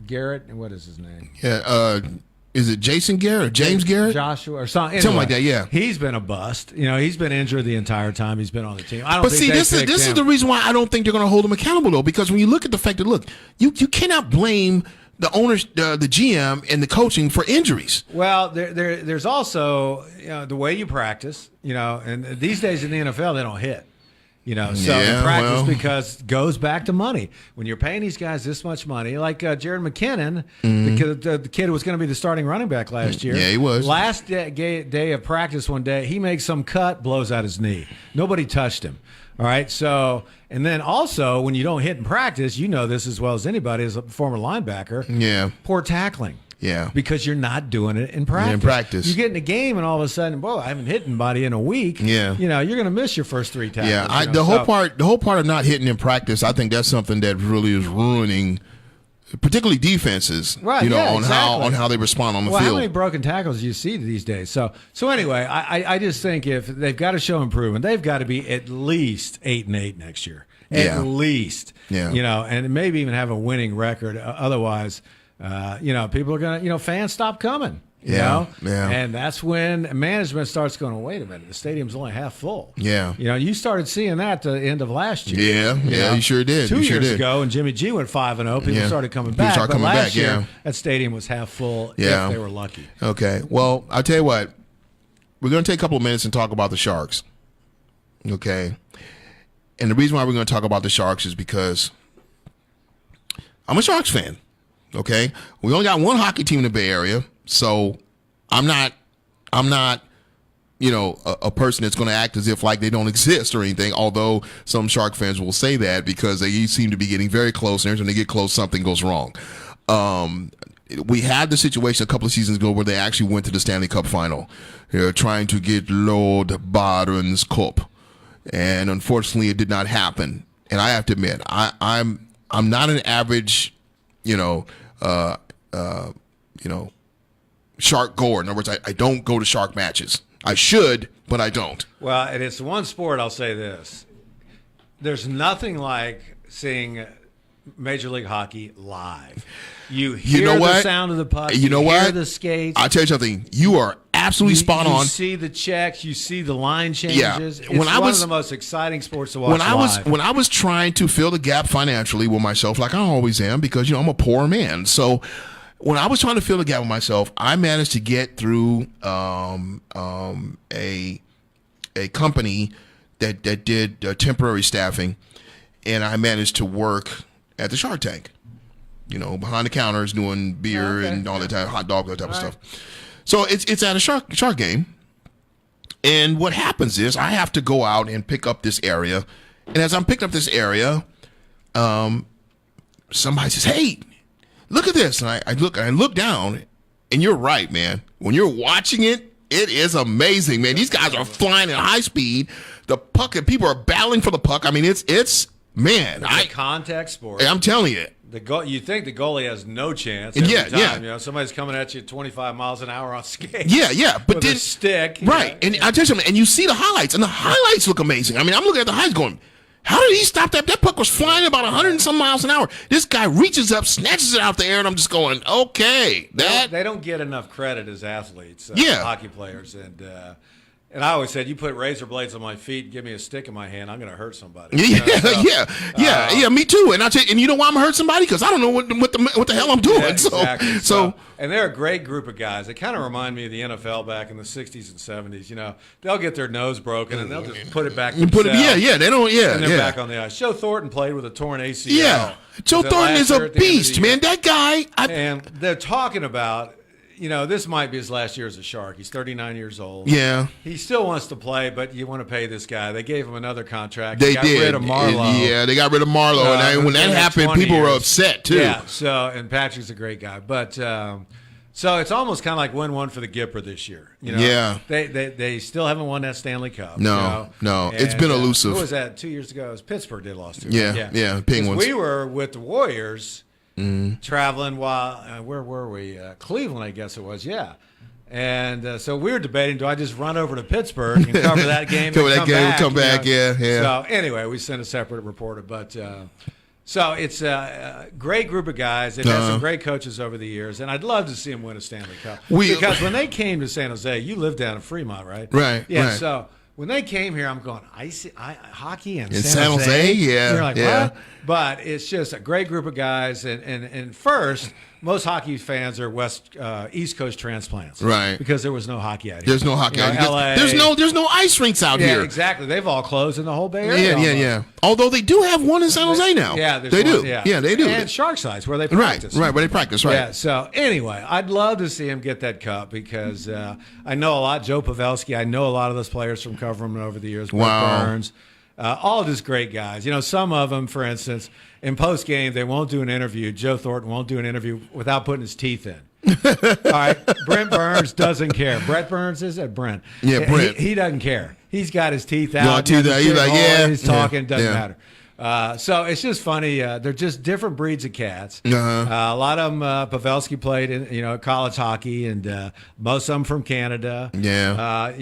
Garrett. What is his name? Yeah. is it Jason Garrett or James Garrett? Joshua or something. Anyway, something like that, yeah. He's been a bust. He's been injured the entire time he's been on the team. But see, this is the reason why I don't think they're going to hold him accountable, though, because when you look at the fact that, you cannot blame the owners, the GM, and the coaching for injuries. Well, there's also the way you practice, and these days in the NFL they don't hit. In practice because it goes back to money. When you're paying these guys this much money, like Jared McKinnon, the kid who was going to be the starting running back last year. Yeah, he was. Last day of practice one day, he makes some cut, blows out his knee. Nobody touched him. All right, so, and then also when you don't hit in practice, you know this as well as anybody as a former linebacker. Yeah. Poor tackling. Yeah. Because you're not doing it in practice. In practice. You get in a game and all of a sudden, I haven't hit anybody in a week. Yeah. You're going to miss your first 3 tackles. Yeah. The whole part of not hitting in practice, I think that's something that really is ruining particularly defenses, right, on how they respond on the field. How many broken tackles do you see these days? So anyway, I just think if they've got to show improvement, they've got to be at least 8-8 next year. At least. Yeah. And maybe even have a winning record. Otherwise, people are going to, fans stop coming. Yeah. And that's when management starts going, wait a minute, the stadium's only half full. Yeah. You started seeing that at the end of last year. Yeah, you sure did. 2 years ago, and Jimmy G went 5-0, people started coming back. But last year, that stadium was half full if they were lucky. Okay. Well, I'll tell you what. We're going to take a couple of minutes and talk about the Sharks. Okay. And the reason why we're going to talk about the Sharks is because I'm a Sharks fan. Okay. We only got one hockey team in the Bay Area. So I'm not, a person that's going to act as if like they don't exist or anything, although some Shark fans will say that because they seem to be getting very close, and every time they get close, something goes wrong. We had the situation a couple of seasons ago where they actually went to the Stanley Cup final, trying to get Lord Byron's Cup. And unfortunately, it did not happen. And I have to admit, I'm not an average, Shark goer. In other words, I don't go to Shark matches. I should, but I don't. Well, and it's one sport, I'll say this. There's nothing like seeing Major League Hockey live. You hear the sound of the puck. You hear the skates. I'll tell you something. You are absolutely spot on. You see the checks. You see the line changes. Yeah. It's one of the most exciting sports to watch live. When I was trying to fill the gap financially with myself, like I always am, because I'm a poor man. So when I was trying to fill the gap with myself, I managed to get through a company that did temporary staffing, and I managed to work at the Shark Tank. Behind the counters doing beer and all that type, hot dog, that type of stuff. So it's at a shark game, and what happens is I have to go out and pick up this area, and as I'm picking up this area, somebody says, "Hey, look at this!" And I look down, and you're right, man. When you're watching it, it is amazing, man. These guys are flying at high speed. The puck, and people are battling for the puck. I mean, it's man. It's a contact sport. I'm telling you. You think the goalie has no chance every time. Somebody's coming at you at 25 miles an hour on skates. But with then a stick. Right. And I tell you something, and you see the highlights, and the highlights look amazing. I mean, I'm looking at the highlights going, how did he stop that? That puck was flying about 100 and some miles an hour. This guy reaches up, snatches it out the air, and I'm just going, okay. They don't get enough credit as athletes, hockey players. And I always said, you put razor blades on my feet, give me a stick in my hand, I'm going to hurt somebody. Yeah, me too. And and you know why I'm going to hurt somebody? Because I don't know what the hell I'm doing. Yeah, exactly. And they're a great group of guys. They kind of remind me of the NFL back in the 60s and 70s. They'll get their nose broken and they'll just put it back themselves. They don't, and they're back on the ice. Joe Thornton played with a torn ACL. Yeah, Joe Thornton is a beast, man. That guy. And they're talking about, this might be his last year as a Shark. He's 39 years old. Yeah. He still wants to play, but you want to pay this guy. They gave him another contract. They got rid of Marlowe. Yeah, they got rid of Marlowe. And when that happened, people were upset, too. Yeah, and Patrick's a great guy. But so it's almost kind of like win one for the Gipper this year. Yeah. They still haven't won that Stanley Cup. No. It's been elusive. Who was that 2 years ago? It was Pittsburgh they lost to. Yeah, Penguins. We were with the Warriors traveling while, where were we? Cleveland, I guess it was, yeah. And so we were debating, do I just run over to Pittsburgh and cover that game come back, yeah. So anyway, we sent a separate reporter. But So it's a great group of guys. They've had some great coaches over the years, and I'd love to see them win a Stanley Cup. Because when they came to San Jose, you lived down in Fremont, right? Right. Yeah. Right. So when they came here, I'm going, hockey in San Jose? Yeah. And you're like, yeah. what? But it's just a great group of guys. And first, most hockey fans are East Coast transplants, right? Because there was no hockey out here. There's no hockey out here. LA, there's no ice rinks out here. Yeah, exactly. They've all closed in the whole Bay Area. Yeah. Although they do have one in San Jose now. Yeah, they do. Yeah, they do. And Sharkside's where they practice. Right, where they practice. Right. Yeah. So anyway, I'd love to see him get that cup because I know a lot. Joe Pavelski. I know a lot of those players from covering them over the years. Wow. Burns. All just great guys. Some of them, for instance, in post game, they won't do an interview. Joe Thornton won't do an interview without putting his teeth in. All right, Brent Burns doesn't care. Brett Burns, is that Brent? Yeah, Brent. He doesn't care. He's got his teeth out. He's like, he's talking. Doesn't matter. So it's just funny. They're just different breeds of cats. A lot of them, Pavelski played in college hockey, and most of them from Canada. Yeah.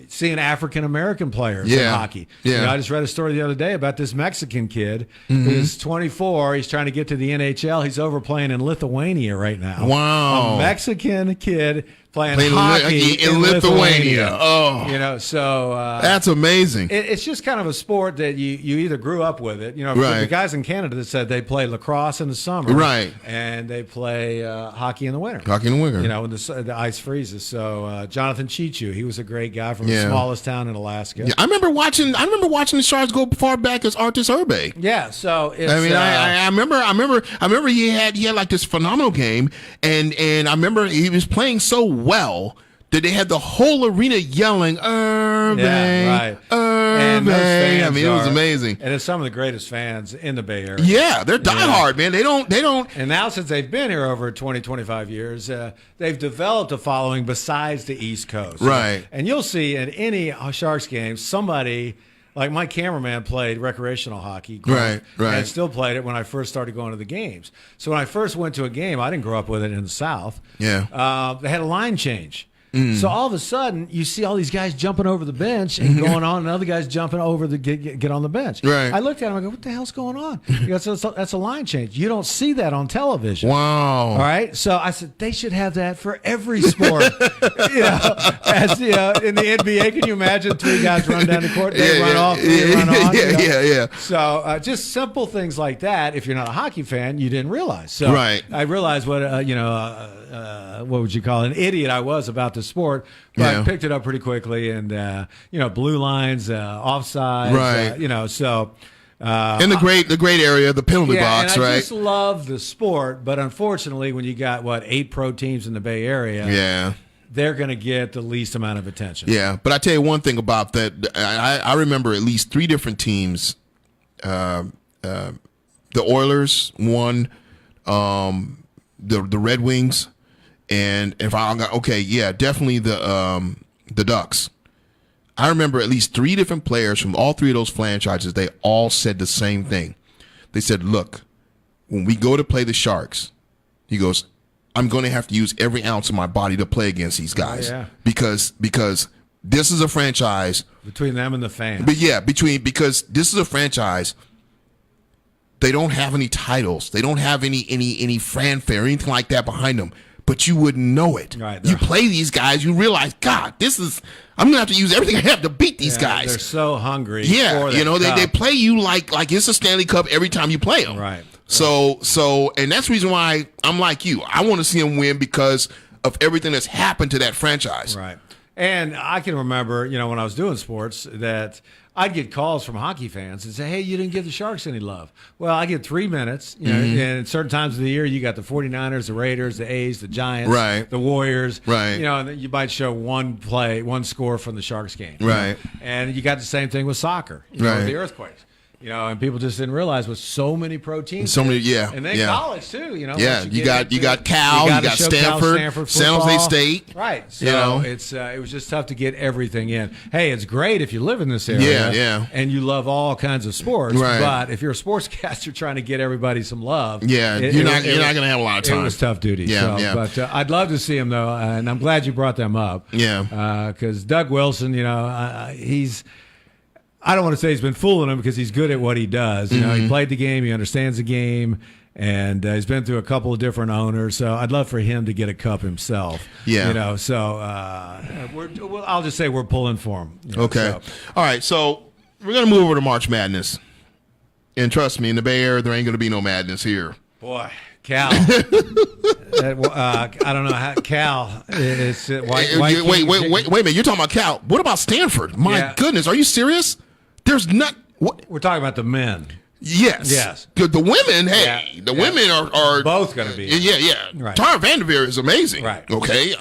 Seeing African American players in hockey. Yeah. I just read a story the other day about this Mexican kid who's 24. He's trying to get to the NHL. He's over playing in Lithuania right now. Wow. A Mexican kid playing hockey in Lithuania. Oh, that's amazing. It's just kind of a sport that you either grew up with it. Right. The guys in Canada that said they play lacrosse in the summer, right, and they play hockey in the winter. Hockey in the winter. When the ice freezes. So Jonathan Chichu, he was a great guy from the smallest town in Alaska. Yeah, I remember watching the Sharks go far back as Artis Urbe. Yeah, so it's, I remember he had like this phenomenal game, and I remember he was playing so well that they had the whole arena yelling Urbe. Yeah, right. Urbe. And those fans it was amazing. And it's some of the greatest fans in the Bay Area. Yeah, they're diehard, man. They don't. And now since they've been here over 20, 25 years, they've developed a following besides the East Coast. Right. And you'll see in any Sharks game, somebody, like my cameraman played recreational hockey. Right. And still played it when I first started going to the games. So when I first went to a game, I didn't grow up with it in the South. Yeah. They had a line change. So all of a sudden, you see all these guys jumping over the bench and going on, and other guys jumping over the get on the bench. Right. I looked at him. I go, "What the hell's going on?" He goes, "That's a line change. You don't see that on television." Wow. All right. So I said they should have that for every sport. As in the NBA, can you imagine 3 guys run down the court, they run off, they run on? Yeah. So just simple things like that. If you're not a hockey fan, you didn't realize. So I realized what what would you call it? An idiot I was about the sport, but I picked it up pretty quickly, and blue lines, offside, right? So in the great area, the penalty box, and I right? just love the sport, but unfortunately, when you got 8 pro teams in the Bay Area, they're going to get the least amount of attention. Yeah, but I tell you one thing about that, I remember at least 3 different teams. The Oilers won, the Red Wings. And if definitely the Ducks. I remember at least 3 different players from all 3 of those franchises. They all said the same thing. They said, "Look, when we go to play the Sharks," he goes, "I'm going to have to use every ounce of my body to play against these guys because this is a franchise between them and the fans." But because this is a franchise. They don't have any titles. They don't have any fanfare or anything like that behind them. But you wouldn't know it. Right, you play these guys, you realize, God, I'm gonna have to use everything I have to beat these guys. They're so hungry. Yeah, for they play you like it's a Stanley Cup every time you play them. Right. So and that's the reason why I'm like you. I want to see them win because of everything that's happened to that franchise. Right. And I can remember, when I was doing sports, that I'd get calls from hockey fans and say, "Hey, you didn't give the Sharks any love." Well, I get 3 minutes. And at certain times of the year, you got the 49ers, the Raiders, the A's, the Giants, the Warriors. Right. And then you might show one score from the Sharks game. Right. And you got the same thing with soccer. The Earthquakes. And people just didn't realize with so many pro teams. And then college too. You got Cal, you got Stanford, San Jose State. Right. So it was just tough to get everything in. Hey, it's great if you live in this area, and you love all kinds of sports. Right. But if you're a sportscaster trying to get everody some love, you're not going to have a lot of time. It was tough duty. But I'd love to see him though, and I'm glad you brought them up. Yeah. Because Doug Wilson, he's. I don't want to say he's been fooling them because he's good at what he does. You know, he played the game, he understands the game, and he's been through a couple of different owners. So I'd love for him to get a cup himself. Yeah. You know, so I'll just say we're pulling for him. You know, Okay. so. All right. So we're going to move over to March Madness. And trust me, in the Bay Area, there ain't going to be no madness here. Boy, Cal. I don't know how Cal is. Wait a minute. You're talking about Cal. What about Stanford? My goodness. Are you serious? There's not. What? We're talking about the men. Yes. The women, hey, women are both going to be. Yeah. Right. Tara Vanderveer is amazing. Right. Okay.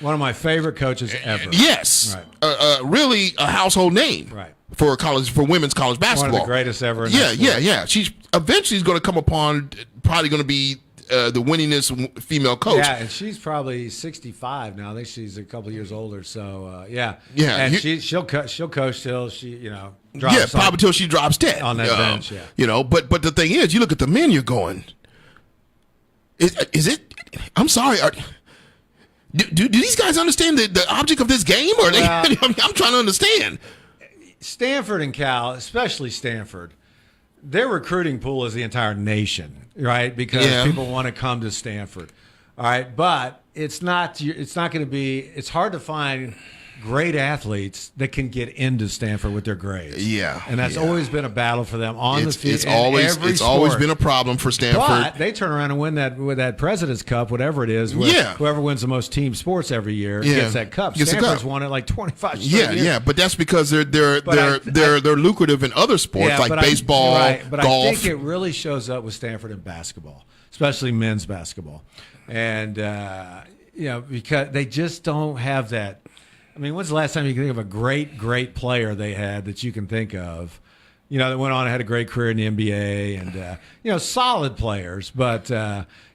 One of my favorite coaches ever. Yes. Right. Really a household name. Right. For women's college basketball. One of the greatest ever. Yeah. She's eventually going to come upon probably going to be the winningest female coach. Yeah, and she's probably 65 now. I think she's a couple of years older. So yeah. And she'll coach till she drops. Yeah, probably till she drops dead on that bench. Yeah. But the thing is, you look at the men, you're going. Is it? I'm sorry. Do these guys understand the object of this game? Or I'm trying to understand. Stanford and Cal, especially Stanford, their recruiting pool is the entire nation, right? Because people want to come to Stanford. All right, but it's not going to be. It's hard to find great athletes that can get into Stanford with their grades. Yeah, and that's always been a battle for them on the field. It's always been a problem for Stanford. But they turn around and win that President's Cup, whatever it is. Whoever wins the most team sports every year gets that cup. Stanford's won it like 25 straight years. Yeah, but that's because they're lucrative in other sports like baseball, but golf. I think it really shows up with Stanford in basketball, especially men's basketball, and because they just don't have that. I mean, when's the last time you can think of a great player they had that you can think of? That went on and had a great career in the NBA and, solid players, but,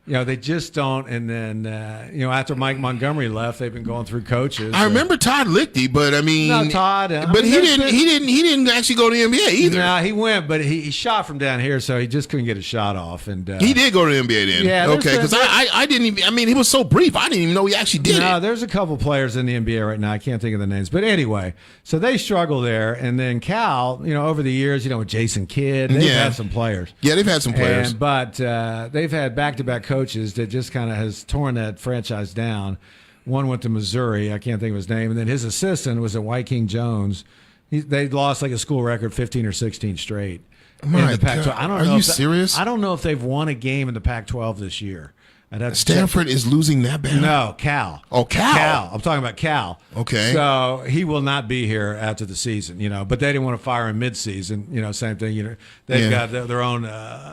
they just don't. And then, after Mike Montgomery left, they've been going through coaches. I remember Todd Lichty, but I mean, no, Todd, but he didn't actually go to the NBA either. No, he went, but he shot from down here, so he just couldn't get a shot off. And he did go to the NBA then. Yeah, okay, because I didn't even. I mean, he was so brief. I didn't even know he actually did it. No, there's a couple players in the NBA right now. I can't think of the names, but anyway, so they struggle there. And then Cal, over the years, with Jason Kidd, they've had some players. Yeah, they've had some players, but they've had back-to-back coaches that just kind of has torn that franchise down. One went to Missouri. I can't think of his name. And then his assistant was at White King Jones. They lost like a school record 15 or 16 straight in the Pac-12. Are you serious? I don't know if they've won a game in the Pac-12 this year. Stanford is losing that bad? No, Cal. Oh, Cal. I'm talking about Cal. Okay. So he will not be here after the season, but they didn't want to fire him mid-season, same thing. They've got their own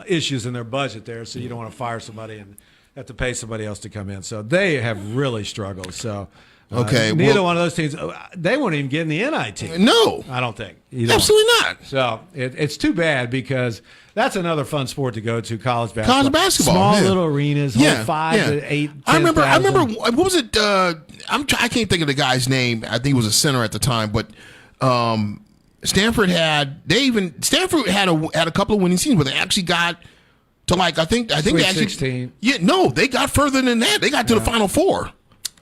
issues in their budget there, so you don't want to fire somebody and have to pay somebody else to come in. So they have really struggled. So neither one of those teams, they won't even get in the NIT. No. I don't think. Absolutely not. So it's too bad because that's another fun sport to go to, college basketball. College basketball. Small little arenas, 5 to 8, 10,000. I remember, what was it? I can't think of the guy's name. I think he was a center at the time, but Stanford had a couple of winning seasons where they actually got to I think Sweet they actually 16. Yeah, no, they got further than that. They got to the Final Four.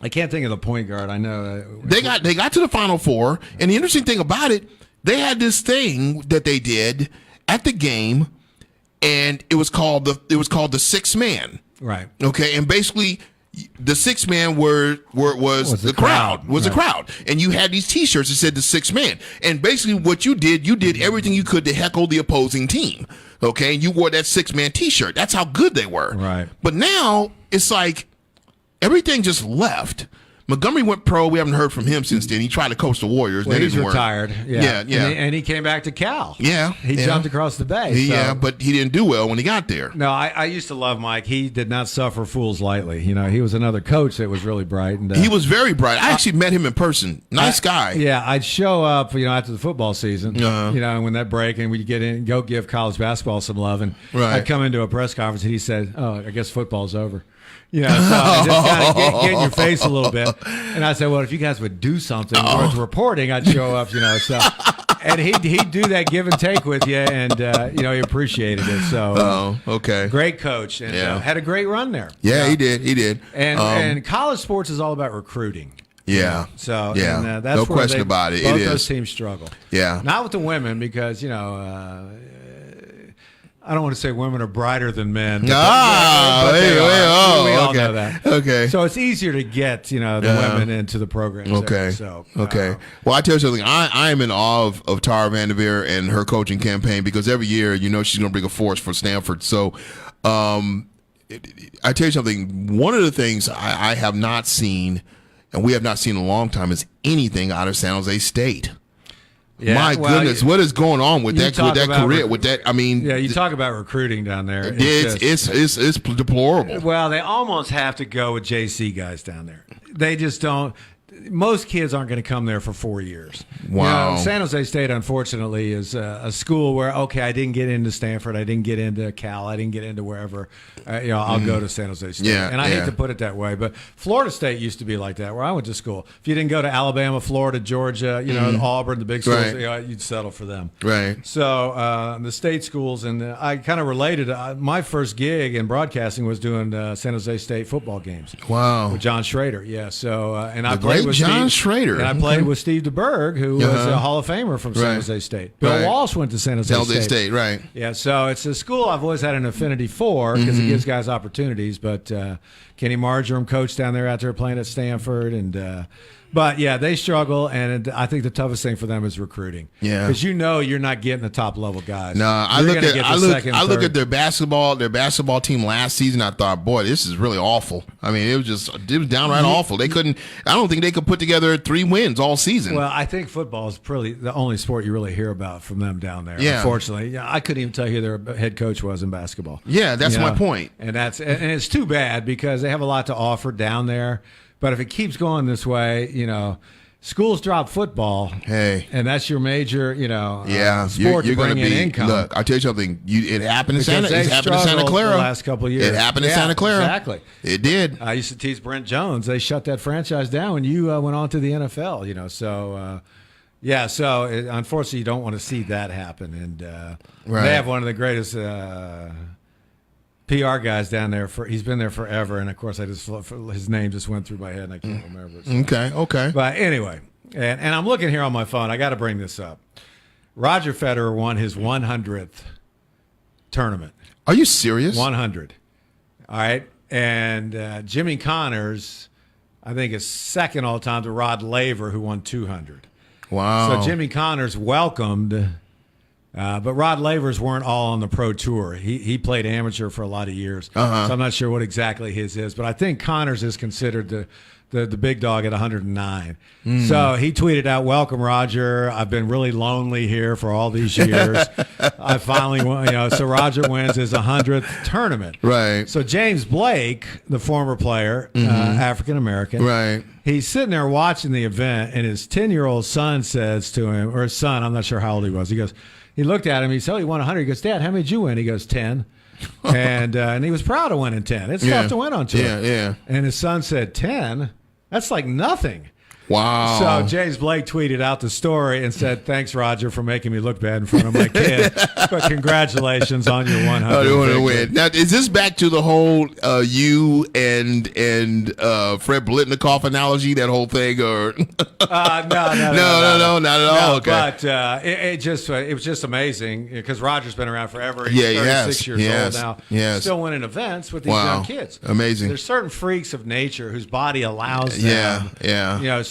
I can't think of the point guard. I know they got to the Final Four, and the interesting thing about it, they had this thing that they did at the game, and it was called the sixth man. Right. Okay, and basically the sixth man was the crowd. The crowd, and you had these T-shirts that said the sixth man, and basically what you did everything you could to heckle the opposing team. Okay, you wore that six-man T-shirt. That's how good they were. Right. But now it's like everything just left. Montgomery went pro. We haven't heard from him since then. He tried to coach the Warriors. Well, he's retired. Yeah. And he came back to Cal. Yeah. He jumped across the bay. Yeah, but he didn't do well when he got there. No, I used to love Mike. He did not suffer fools lightly. He was another coach that was really bright. And he was very bright. I actually met him in person. Nice guy. Yeah, I'd show up, after the football season, and when that break, and we'd get in, go give college basketball some love, and I'd come into a press conference, and he said, "Oh, I guess football's over." So just kind of get in your face a little bit. And I said, well, if you guys would do something worth reporting, I'd show up, So, and he'd do that give and take with you, and, he appreciated it. So, okay. Great coach. And had a great run there. Yeah, he did. And college sports is all about recruiting. Yeah. So yeah, and, that's no where question about it. Both It those is. teams struggle. Yeah. Not with the women because I don't want to say women are brighter than men. But they are. We all know that. Okay. So it's easier to get the women into the program. Okay. So Well, I tell you something. I am in awe of Tara Vanderveer and her coaching campaign because every year, she's going to bring a force for Stanford. So, I tell you something. One of the things I have not seen, and we have not seen in a long time, is anything out of San Jose State. Yeah, My goodness, what is going on with that career? With that, I mean, you talk about recruiting down there. It's deplorable. Well, they almost have to go with JC guys down there. They just don't. Most kids aren't going to come there for 4 years. Wow. San Jose State, unfortunately, is a school where, I didn't get into Stanford. I didn't get into Cal. I didn't get into wherever. I'll go to San Jose State. Yeah, and I hate to put it that way, but Florida State used to be like that, where I went to school. If you didn't go to Alabama, Florida, Georgia, Auburn, the big schools, you'd settle for them. Right. So the state schools, and I kind of related. My first gig in broadcasting was doing San Jose State football games. Wow. With John Schrader, yeah. So and I The played great with John Steve, Schrader. and I played with Steve DeBerg, who was a Hall of Famer from San Jose State. Bill Walsh went to San Jose State. Right. Yeah, so it's a school I've always had an affinity for because it gives guys opportunities. But Kenny Marjoram coached down there out there playing at Stanford, and but yeah, they struggle, and I think the toughest thing for them is recruiting. Yeah, because you're not getting the top level guys. No, I look at their basketball team last season. I thought, boy, this is really awful. I mean, it was downright awful. They couldn't. I don't think they could put together 3 wins all season. Well, I think football is probably the only sport you really hear about from them down there. Yeah. Unfortunately, I couldn't even tell you who their head coach was in basketball. Yeah, that's my point. And it's too bad because they have a lot to offer down there. But if it keeps going this way, schools drop football. Hey, and that's your major, sport you're to bring in income. Look, I'll tell you something. It happened in Santa Clara. The last couple of years. It happened in Santa Clara. Exactly. It did. I used to tease Brent Jones. They shut that franchise down when you went on to the NFL. So. Unfortunately, you don't want to see that happen. And they have one of the greatest PR guys down there. He's been there forever. And, of course, his name just went through my head, and I can't remember it. So. Okay. But anyway, and I'm looking here on my phone. I got to bring this up. Roger Federer won his 100th tournament. Are you serious? 100. All right. And Jimmy Connors, I think, is second all time to Rod Laver, who won 200. Wow. So Jimmy Connors welcomed, but Rod Lavers weren't all on the pro tour. He played amateur for a lot of years, so I'm not sure what exactly his is. But I think Connors is considered the big dog at 109. So he tweeted out, "Welcome, Roger. I've been really lonely here for all these years. I finally won." So Roger wins his 100th tournament. Right. So James Blake, the former player, African American, right. He's sitting there watching the event, and his 10-year-old son says to him, or his son, I'm not sure how old he was. He looked at him. He said, "Oh, he won 100." He goes, "Dad, how many did you win?" He goes, 10. And he was proud of winning 10. It's tough to win on tour. Yeah. And his son said, 10? That's like nothing. Wow. So James Blake tweeted out the story and said, "Thanks, Roger, for making me look bad in front of my kid. But congratulations on your 100th you want to victory." win. Now, is this back to the whole you and Fred Blitnikoff analogy, that whole thing, or No, not at all. Okay. But it was just amazing because Roger's been around forever. He's 36 years old now. Yes. Still winning events with these young kids. Amazing. There's certain freaks of nature whose body allows them.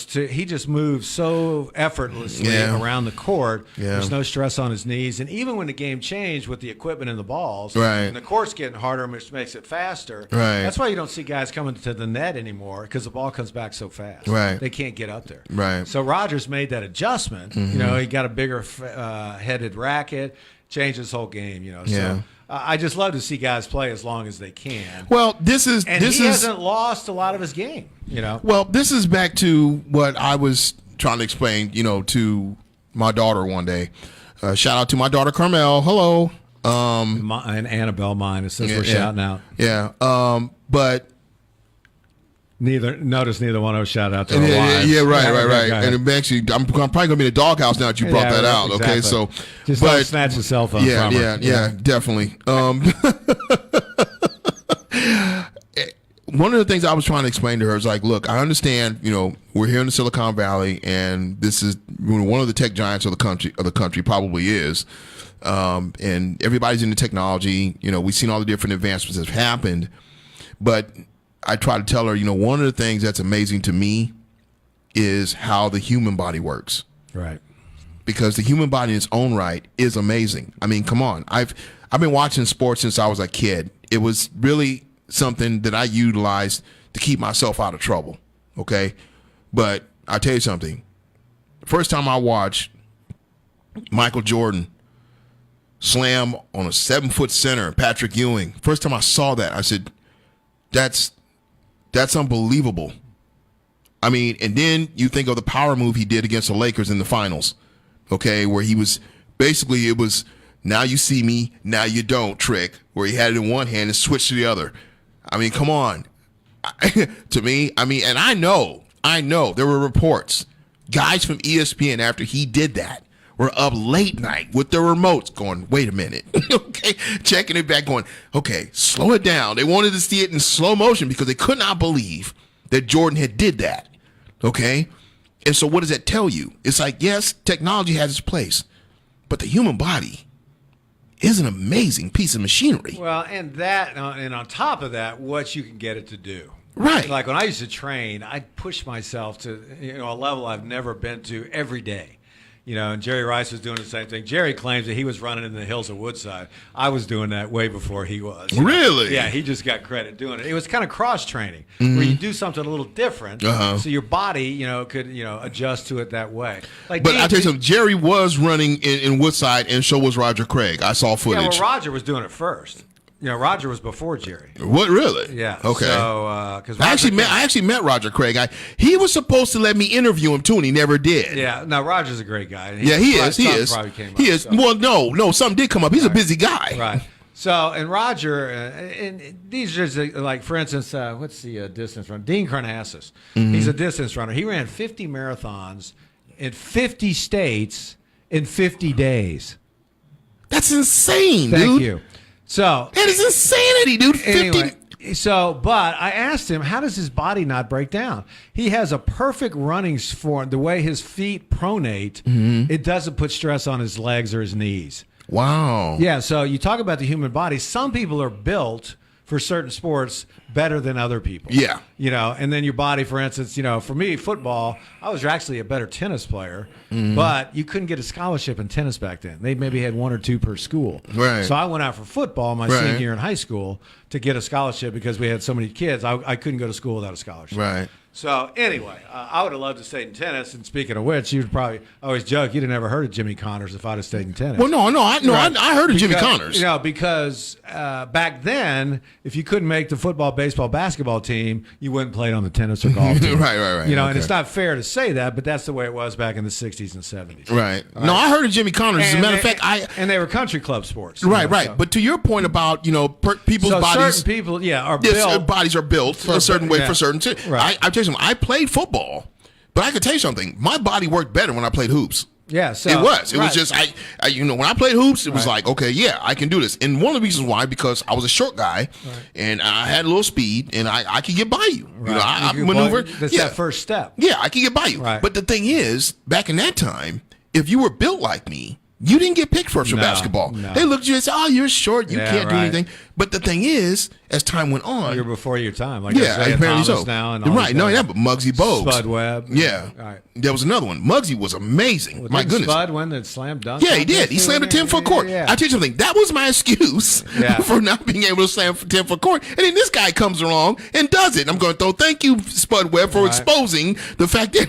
He just moves so effortlessly around the court. Yeah. There's no stress on his knees. And even when the game changed with the equipment and the balls, and the court's getting harder, which makes it faster. Right. That's why you don't see guys coming to the net anymore because the ball comes back so fast. Right. They can't get up there. Right. So Rogers made that adjustment. He got a bigger headed racket, changed his whole game. So I just love to see guys play as long as they can. Well, he hasn't lost a lot of his game. Well, this is back to what I was trying to explain. To my daughter one day. Shout out to my daughter Carmel. Hello. And Annabelle, mine. It says we're shouting out. Yeah. But. Neither one of us shout out to our wives. Yeah, right. And actually, I'm probably going to be in the doghouse now that you brought that out. Exactly. Okay, so just don't snatch the cell phone from her. Yeah, definitely. one of the things I was trying to explain to her is like, look, I understand, we're here in the Silicon Valley, and this is one of the tech giants of the country probably is. And everybody's into technology. We've seen all the different advancements that have happened. But I try to tell her, one of the things that's amazing to me is how the human body works. Right. Because the human body in its own right is amazing. I mean, come on. I've been watching sports since I was a kid. It was really something that I utilized to keep myself out of trouble. Okay? But I'll tell you something. First time I watched Michael Jordan slam on a 7-foot center, Patrick Ewing. First time I saw that, I said, that's unbelievable. I mean, and then you think of the power move he did against the Lakers in the finals, okay, where he was basically, it was now you see me, now you don't trick, where he had it in one hand and switched to the other. I mean, come on. To me, I mean, and I know there were reports, guys from ESPN after he did that were up late night with their remotes going, wait a minute, okay, checking it back, going, okay, slow it down. They wanted to see it in slow motion because they could not believe that Jordan had did that, okay? And so what does that tell you? It's like, yes, technology has its place, but the human body is an amazing piece of machinery. Well, and on top of that, what you can get it to do. Right. Like when I used to train, I'd push myself to a level I've never been to every day. And Jerry Rice was doing the same thing. Jerry claims that he was running in the hills of Woodside. I was doing that way before he was. Really? Yeah, he just got credit doing it. It was kind of cross training, where you do something a little different, so your body, could adjust to it that way. But I'll tell you something. Jerry was running in Woodside, and so was Roger Craig. I saw footage. Yeah, well, Roger was doing it first. Roger was before Jerry. What, really? Yeah. Okay. So, because I actually met Roger Craig. He was supposed to let me interview him too, and he never did. Yeah. No, Roger's a great guy. He is. He is. So. Well, no, something did come up. He's a busy guy. Right. So, and Roger, and these are just like, for instance, what's the distance runner? Dean Karnassus. He's a distance runner. He ran 50 marathons in 50 states in 50 days. That's insane, dude. Thank you. So that is insanity, dude. 50. Anyway, but I asked him, how does his body not break down? He has a perfect running form. The way his feet pronate, it doesn't put stress on his legs or his knees. Wow. Yeah, so you talk about the human body. Some people are built for certain sports better than other people. Yeah. And then your body, for instance, for me, football, I was actually a better tennis player, but you couldn't get a scholarship in tennis back then. They maybe had 1 or 2 per school. Right. So I went out for football my senior year in high school to get a scholarship because we had so many kids. I couldn't go to school without a scholarship. Right. So anyway, I would have loved to stay in tennis. And speaking of which, you'd probably always joke you'd have never heard of Jimmy Connors if I'd have stayed in tennis. Well, I heard of Jimmy Connors. Because back then, if you couldn't make the football, baseball, basketball team, you wouldn't play on the tennis or golf team. Right. And it's not fair to say that, but that's the way it was back in the 60s and 70s. Right. No, I heard of Jimmy Connors. As a matter of fact, and they were country club sports. Right. So. But to your point about people's bodies, certain people, are built. Bodies are built a certain way for certain. Right. I tell you something. I played football, but I can tell you something. My body worked better when I played hoops. Yeah, so it was just when I played hoops, it was like, okay, yeah, I can do this. And one of the reasons why, because I was a short guy, and I had a little speed, and I could get by you. Right. I maneuvered. That's that first step. Yeah, I could get by you. Right. But the thing is, back in that time, if you were built like me, you didn't get picked first for basketball. No. They looked at you and said, "Oh, you're short. You can't do anything." But the thing is, as time went on, you're before your time. Like apparently so. Now and right? No, but Muggsy Bogues, Spud Webb. Yeah, right. There was another one. Muggsy was amazing. Well, my goodness, Spud won that slam dunk. Yeah, he did. He slammed a 10-foot court. Yeah. I tell you something. That was my excuse for not being able to slam 10-foot court. And then this guy comes along and does it. And I'm going to throw thank you, Spud Webb, for exposing the fact that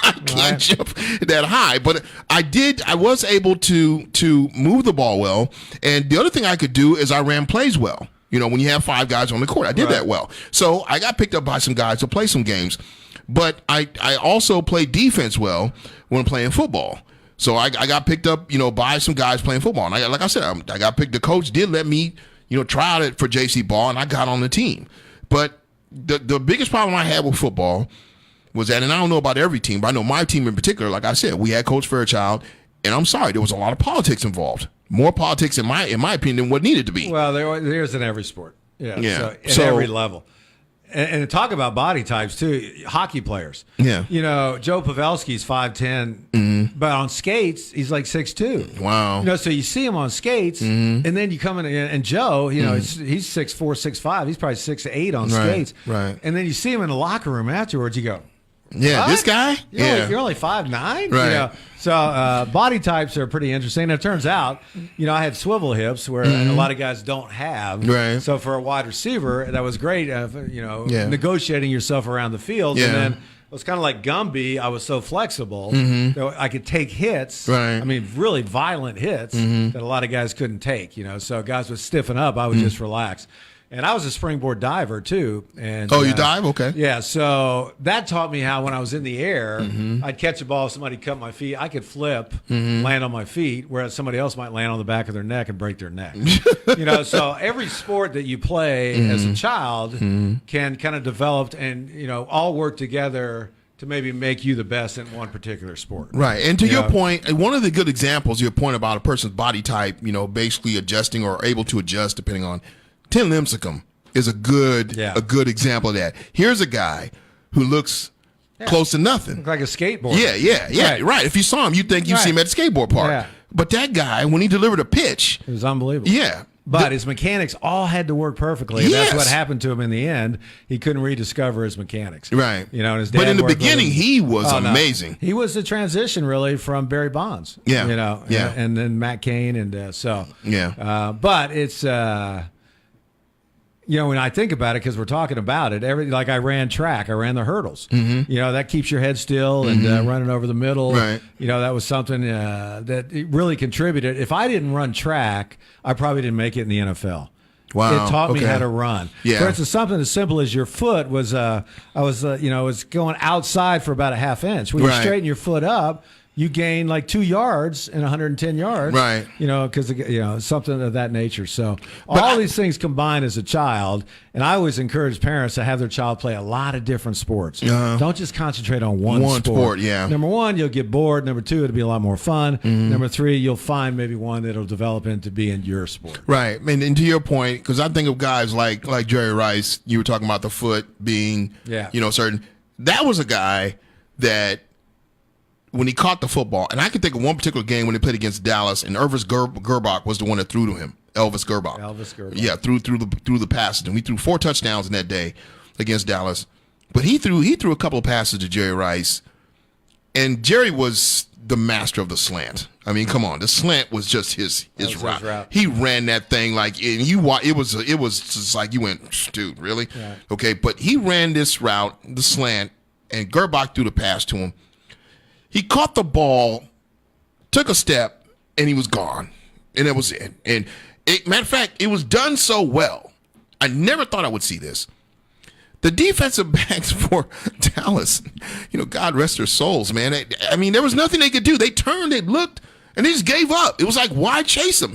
I can't jump that high. But I was able to move the ball well. And the other thing I could do is I ran plays well. When you have 5 guys on the court, I did that well. So I got picked up by some guys to play some games. But I also played defense well when playing football. So I got picked up, by some guys playing football. And like I said, I got picked. The coach did let me, try out it for JC Ball, and I got on the team. But the biggest problem I had with football was that, and I don't know about every team, but I know my team in particular, like I said, we had Coach Fairchild, and I'm sorry, there was a lot of politics involved. More politics, in my opinion, than what needed to be. Well, there's in every sport. Yeah. So at every level. And talk about body types too. Hockey players. Yeah. You know, Joe Pavelski's 5'10", but on skates he's like 6'2". Wow. You know, so you see him on skates, and then you come in and Joe, you know, he's 6'4", 6'5". He's probably 6'8" on skates. Right. And then you see him in the locker room afterwards. You go, Yeah, what? this guy? You're only 5'9". Right. You know? So body types are pretty interesting. And it turns out, you know, I had swivel hips where a lot of guys don't have. Right. So for a wide receiver, that was great, you know, negotiating yourself around the field. Yeah. And then it was kind of like Gumby. I was so flexible that I could take hits. Right. I mean, really violent hits that a lot of guys couldn't take, you know. So guys would stiffen up. I would just relax. And I was a springboard diver too. And you dive? Okay. Yeah, so that taught me how when I was in the air, I'd catch a ball, somebody cut my feet, I could flip, land on my feet, whereas somebody else might land on the back of their neck and break their neck. You know, so every sport that you play as a child can kind of develop and, you know, all work together to maybe make you the best in one particular sport. Right. And to your point, one of the good examples, your point about a person's body type, you know, basically adjusting or able to adjust depending on Tim Lincecum is a good example of that. Here's a guy who looks close to nothing. Look like a skateboard. Yeah. Right. If you saw him, you'd think you see him at the skateboard park. Yeah. But that guy, when he delivered a pitch, it was unbelievable. Yeah. But his mechanics all had to work perfectly. Yes. That's what happened to him in the end. He couldn't rediscover his mechanics. Right. You know, and his dad but in the worked with beginning, him. he was Oh, no. amazing. He was the transition really from Barry Bonds. Yeah. You know. Yeah. And then Matt Cain and so. Yeah. But it's. You know, when I think about it, because we're talking about it, like I ran track, I ran the hurdles. You know, that keeps your head still and running over the middle. Right. You know, that was something that it really contributed. If I didn't run track, I probably didn't make it in the NFL. Wow. It taught me Okay. how to run. Yeah. For instance, something as simple as your foot was, was going outside for about a half inch. When you Right. straighten your foot up, you gain like 2 yards in 110 yards. Right. You know, because, you know, something of that nature. So all these things combined as a child, and I always encourage parents to have their child play a lot of different sports. Don't just concentrate on one sport. Yeah. Number one, you'll get bored. Number two, it'll be a lot more fun. Number three, you'll find maybe one that'll develop into being your sport. Right. And to your point, because I think of guys like Jerry Rice, you were talking about the foot being, you know, certain. That was a guy that when he caught the football, and I can think of one particular game when they played against Dallas, and Elvis Gerbach was the one that threw to him. Elvis Gerbach. Yeah, threw the passes, and we threw 4 touchdowns in that day against Dallas. But he threw a couple of passes to Jerry Rice, and Jerry was the master of the slant. I mean, come on, the slant was just his route. He ran that thing like, and it was just like you went, dude, really? Yeah. Okay, but he ran this route, the slant, and Gerbach threw the pass to him. He caught the ball, took a step, and he was gone. And that was it. And matter of fact, it was done so well. I never thought I would see this. The defensive backs for Dallas, you know, God rest their souls, man. I mean, there was nothing they could do. They turned, they looked, and they just gave up. It was like, why chase him?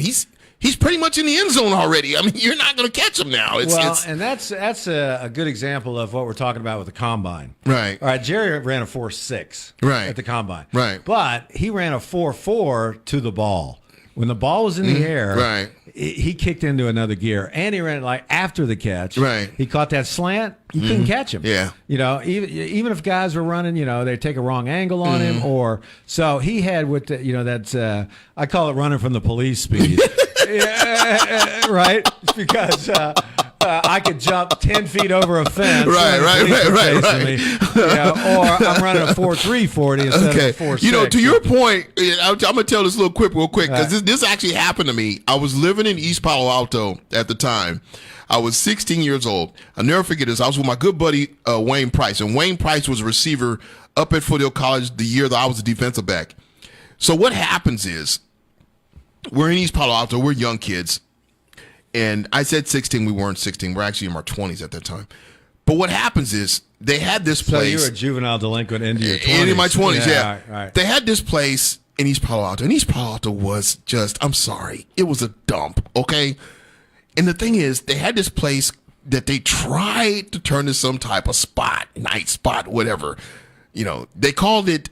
He's pretty much in the end zone already. I mean, you're not going to catch him now. And that's a good example of what we're talking about with the combine. Right. All right, Jerry ran a 4.6 at the combine. Right. But he ran a 4.4 to the ball. When the ball was in the air, he kicked into another gear, and he ran it like after the catch. Right. He caught that slant. You couldn't catch him. Yeah. You know, even if guys were running, you know, they take a wrong angle on him, or so he had with the, you know, that's I call it running from the police speed. Right? Because I could jump 10 feet over a fence. Right. Me, you know, or I'm running a 4.3 40 instead of a 4.6. You know, to your point, I'm going to tell this little quip real quick because this actually happened to me. I was living in East Palo Alto at the time. I was 16 years old. I'll never forget this. I was with my good buddy, Wayne Price. And Wayne Price was a receiver up at Foothill College the year that I was a defensive back. So what happens is we're in East Palo Alto. We're young kids. And I said 16. We weren't 16. We're actually in our 20s at that time. But what happens is they had this place. So you were a juvenile delinquent into your 20s. In my 20s, yeah. Right. They had this place in East Palo Alto. And East Palo Alto was just, I'm sorry, it was a dump, okay? And the thing is, they had this place that they tried to turn into some type of spot, night spot, whatever. You know, they called it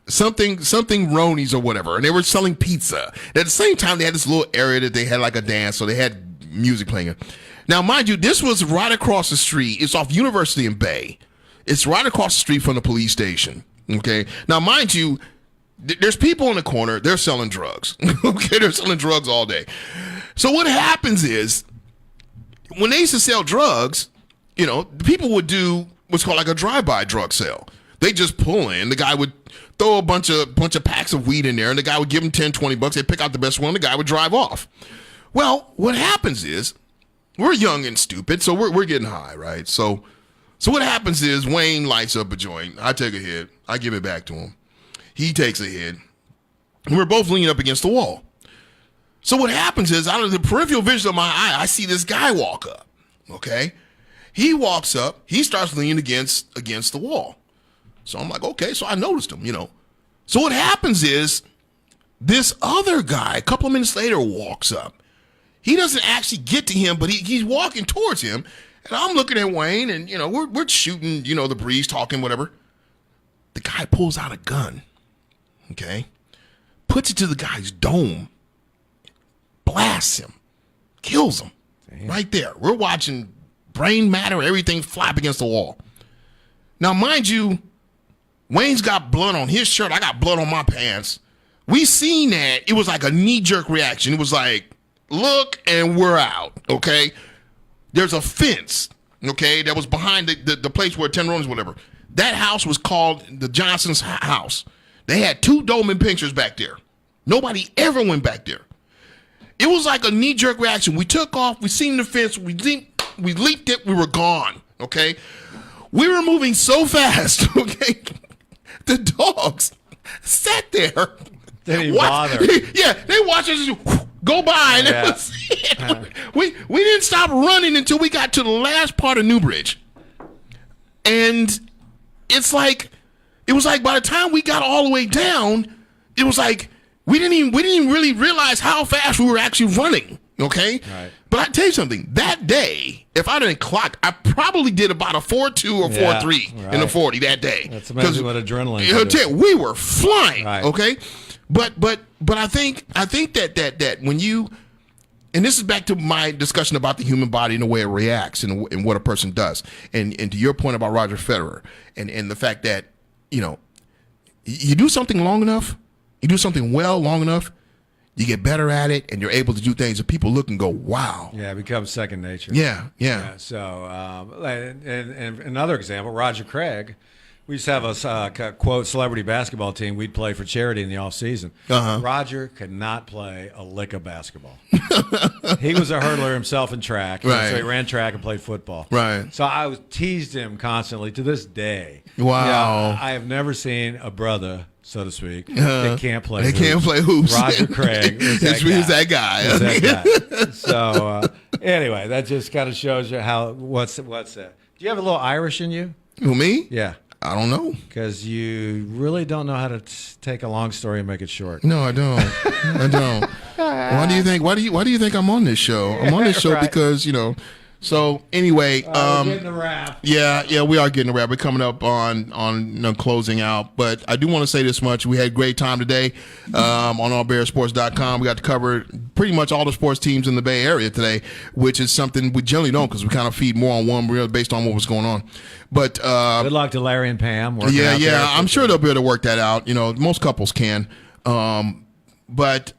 something Ronies or whatever, and they were selling pizza. And at the same time, they had this little area that they had like a dance, so they had music playing. Now, mind you, this was right across the street. It's off University and Bay. It's right across the street from the police station. Okay. Now, mind you, there's people in the corner. They're selling drugs. Okay. They're selling drugs all day. So what happens is when they used to sell drugs, you know, people would do what's called like a drive-by drug sale. They just pull in. The guy would throw a bunch of packs of weed in there, and the guy would give them $10-20. They'd pick out the best one. The guy would drive off. Well, what happens is we're young and stupid, so we're getting high, right? So what happens is Wayne lights up a joint. I take a hit. I give it back to him. He takes a hit. And we're both leaning up against the wall. So what happens is out of the peripheral vision of my eye, I see this guy walk up, okay? He walks up. He starts leaning against the wall. So I'm like, okay, so I noticed him, you know. So what happens is this other guy, a couple of minutes later, walks up. He doesn't actually get to him, but he's walking towards him. And I'm looking at Wayne, and, you know, we're shooting, you know, the breeze, talking, whatever. The guy pulls out a gun, okay, puts it to the guy's dome, blasts him, kills him. Damn. Right there. We're watching brain matter, everything flap against the wall. Now, mind you, Wayne's got blood on his shirt. I got blood on my pants. We seen that. It was like a knee-jerk reaction. It was like, look, and we're out, okay? There's a fence, okay, that was behind the place where 10 rooms, whatever. That house was called the Johnson's house. They had 2 Dolman pictures back there. Nobody ever went back there. It was like a knee-jerk reaction. We took off. We seen the fence. We leaped it. We were gone, okay? We were moving so fast, okay? The dogs sat there. They didn't bother. Yeah, they watched us go by, and that was it. We didn't stop running until we got to the last part of Newbridge. And it was like by the time we got all the way down, it was like we didn't even really realize how fast we were actually running. Okay? Right. But I tell you something, that day, if I didn't clock, I probably did about a 4.2 or 4.3 in the 40 that day. That's amazing what adrenaline is. We were flying. Right. Okay? But I think that when you, and this is back to my discussion about the human body and the way it reacts and what a person does. And to your point about Roger Federer and the fact that, you know, you do something long enough, you do something well long enough, you get better at it, and you're able to do things that people look and go, wow. Yeah, it becomes second nature. Yeah. So, and another example, Roger Craig. We used to have a, quote, celebrity basketball team we'd play for charity in the offseason. Roger could not play a lick of basketball. He was a hurdler himself in track. Right. So he ran track and played football. Right. So I teased him constantly to this day. Wow. Yeah, I have never seen a brother, so to speak, that can't play hoops. Can't play hoops. Roger Craig is that guy. So anyway, that just kind of shows you how, what's that? Do you have a little Irish in you? Who, me? Yeah. I don't know. Because you really don't know how to take a long story and make it short. No, I don't. I don't. Why do you think I'm on this show? I'm on this show right. Because, you know. So anyway, we're getting a wrap. Yeah, we are getting a wrap. We're coming up on closing out, but I do want to say this much: we had a great time today on allbearsports.com. We got to cover pretty much all the sports teams in the Bay Area today, which is something we generally don't because we kind of feed more on one reel based on what was going on. But good luck to Larry and Pam. Yeah, I'm sure they'll be able to work that out. You know, most couples can, but.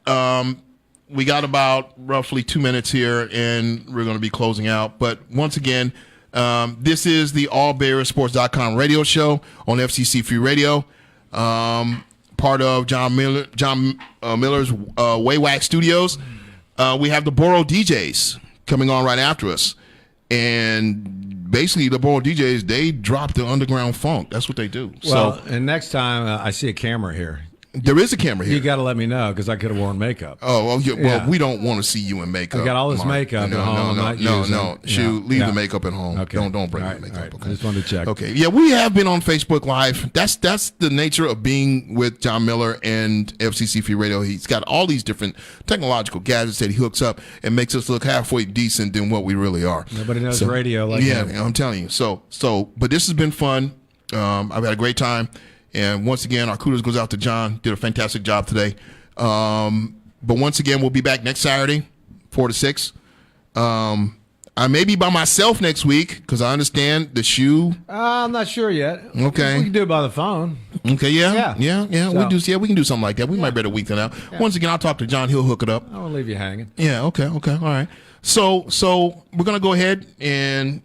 We got about roughly 2 minutes here, and we're going to be closing out. But once again, this is the allbearsports.com radio show on FCC Free Radio, part of John Miller's Waywack Studios. We have the Borough DJs coming on right after us. And basically, the Borough DJs, they drop the underground funk. That's what they do. Well, and next time I see a camera here. There is a camera here. You got to let me know because I could have worn makeup. Oh, well, we don't want to see you in makeup. I got all this makeup at home. No. Leave the makeup at home. Okay. Don't bring the makeup. Right. Okay. I just wanted to check. Okay. Yeah, we have been on Facebook Live. That's the nature of being with John Miller and FCC Free Radio. He's got all these different technological gadgets that he hooks up and makes us look halfway decent than what we really are. Nobody knows radio like that. Yeah, I'm telling you. So, but this has been fun. I've had a great time. And once again, our kudos goes out to John. Did a fantastic job today. But once again, we'll be back next Saturday, 4 to 6. I I may be by myself next week because I understand the shoe. I'm not sure yet. Okay. We can do it by the phone. Okay, yeah. So- We can do something like that. We might better week that out. Once again, I'll talk to John. He'll hook it up. I won't leave you hanging. Yeah, okay, all right. So we're going to go ahead and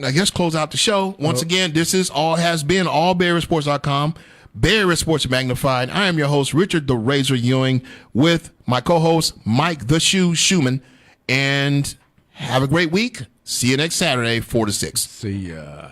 I guess close out the show. Once again, this has been allbayresports.com, Bay Area Sports Magnified. I am your host, Richard the Razor Ewing, with my co-host, Mike the Shoe Shumann. And have a great week. See you next Saturday, 4 to 6. See ya.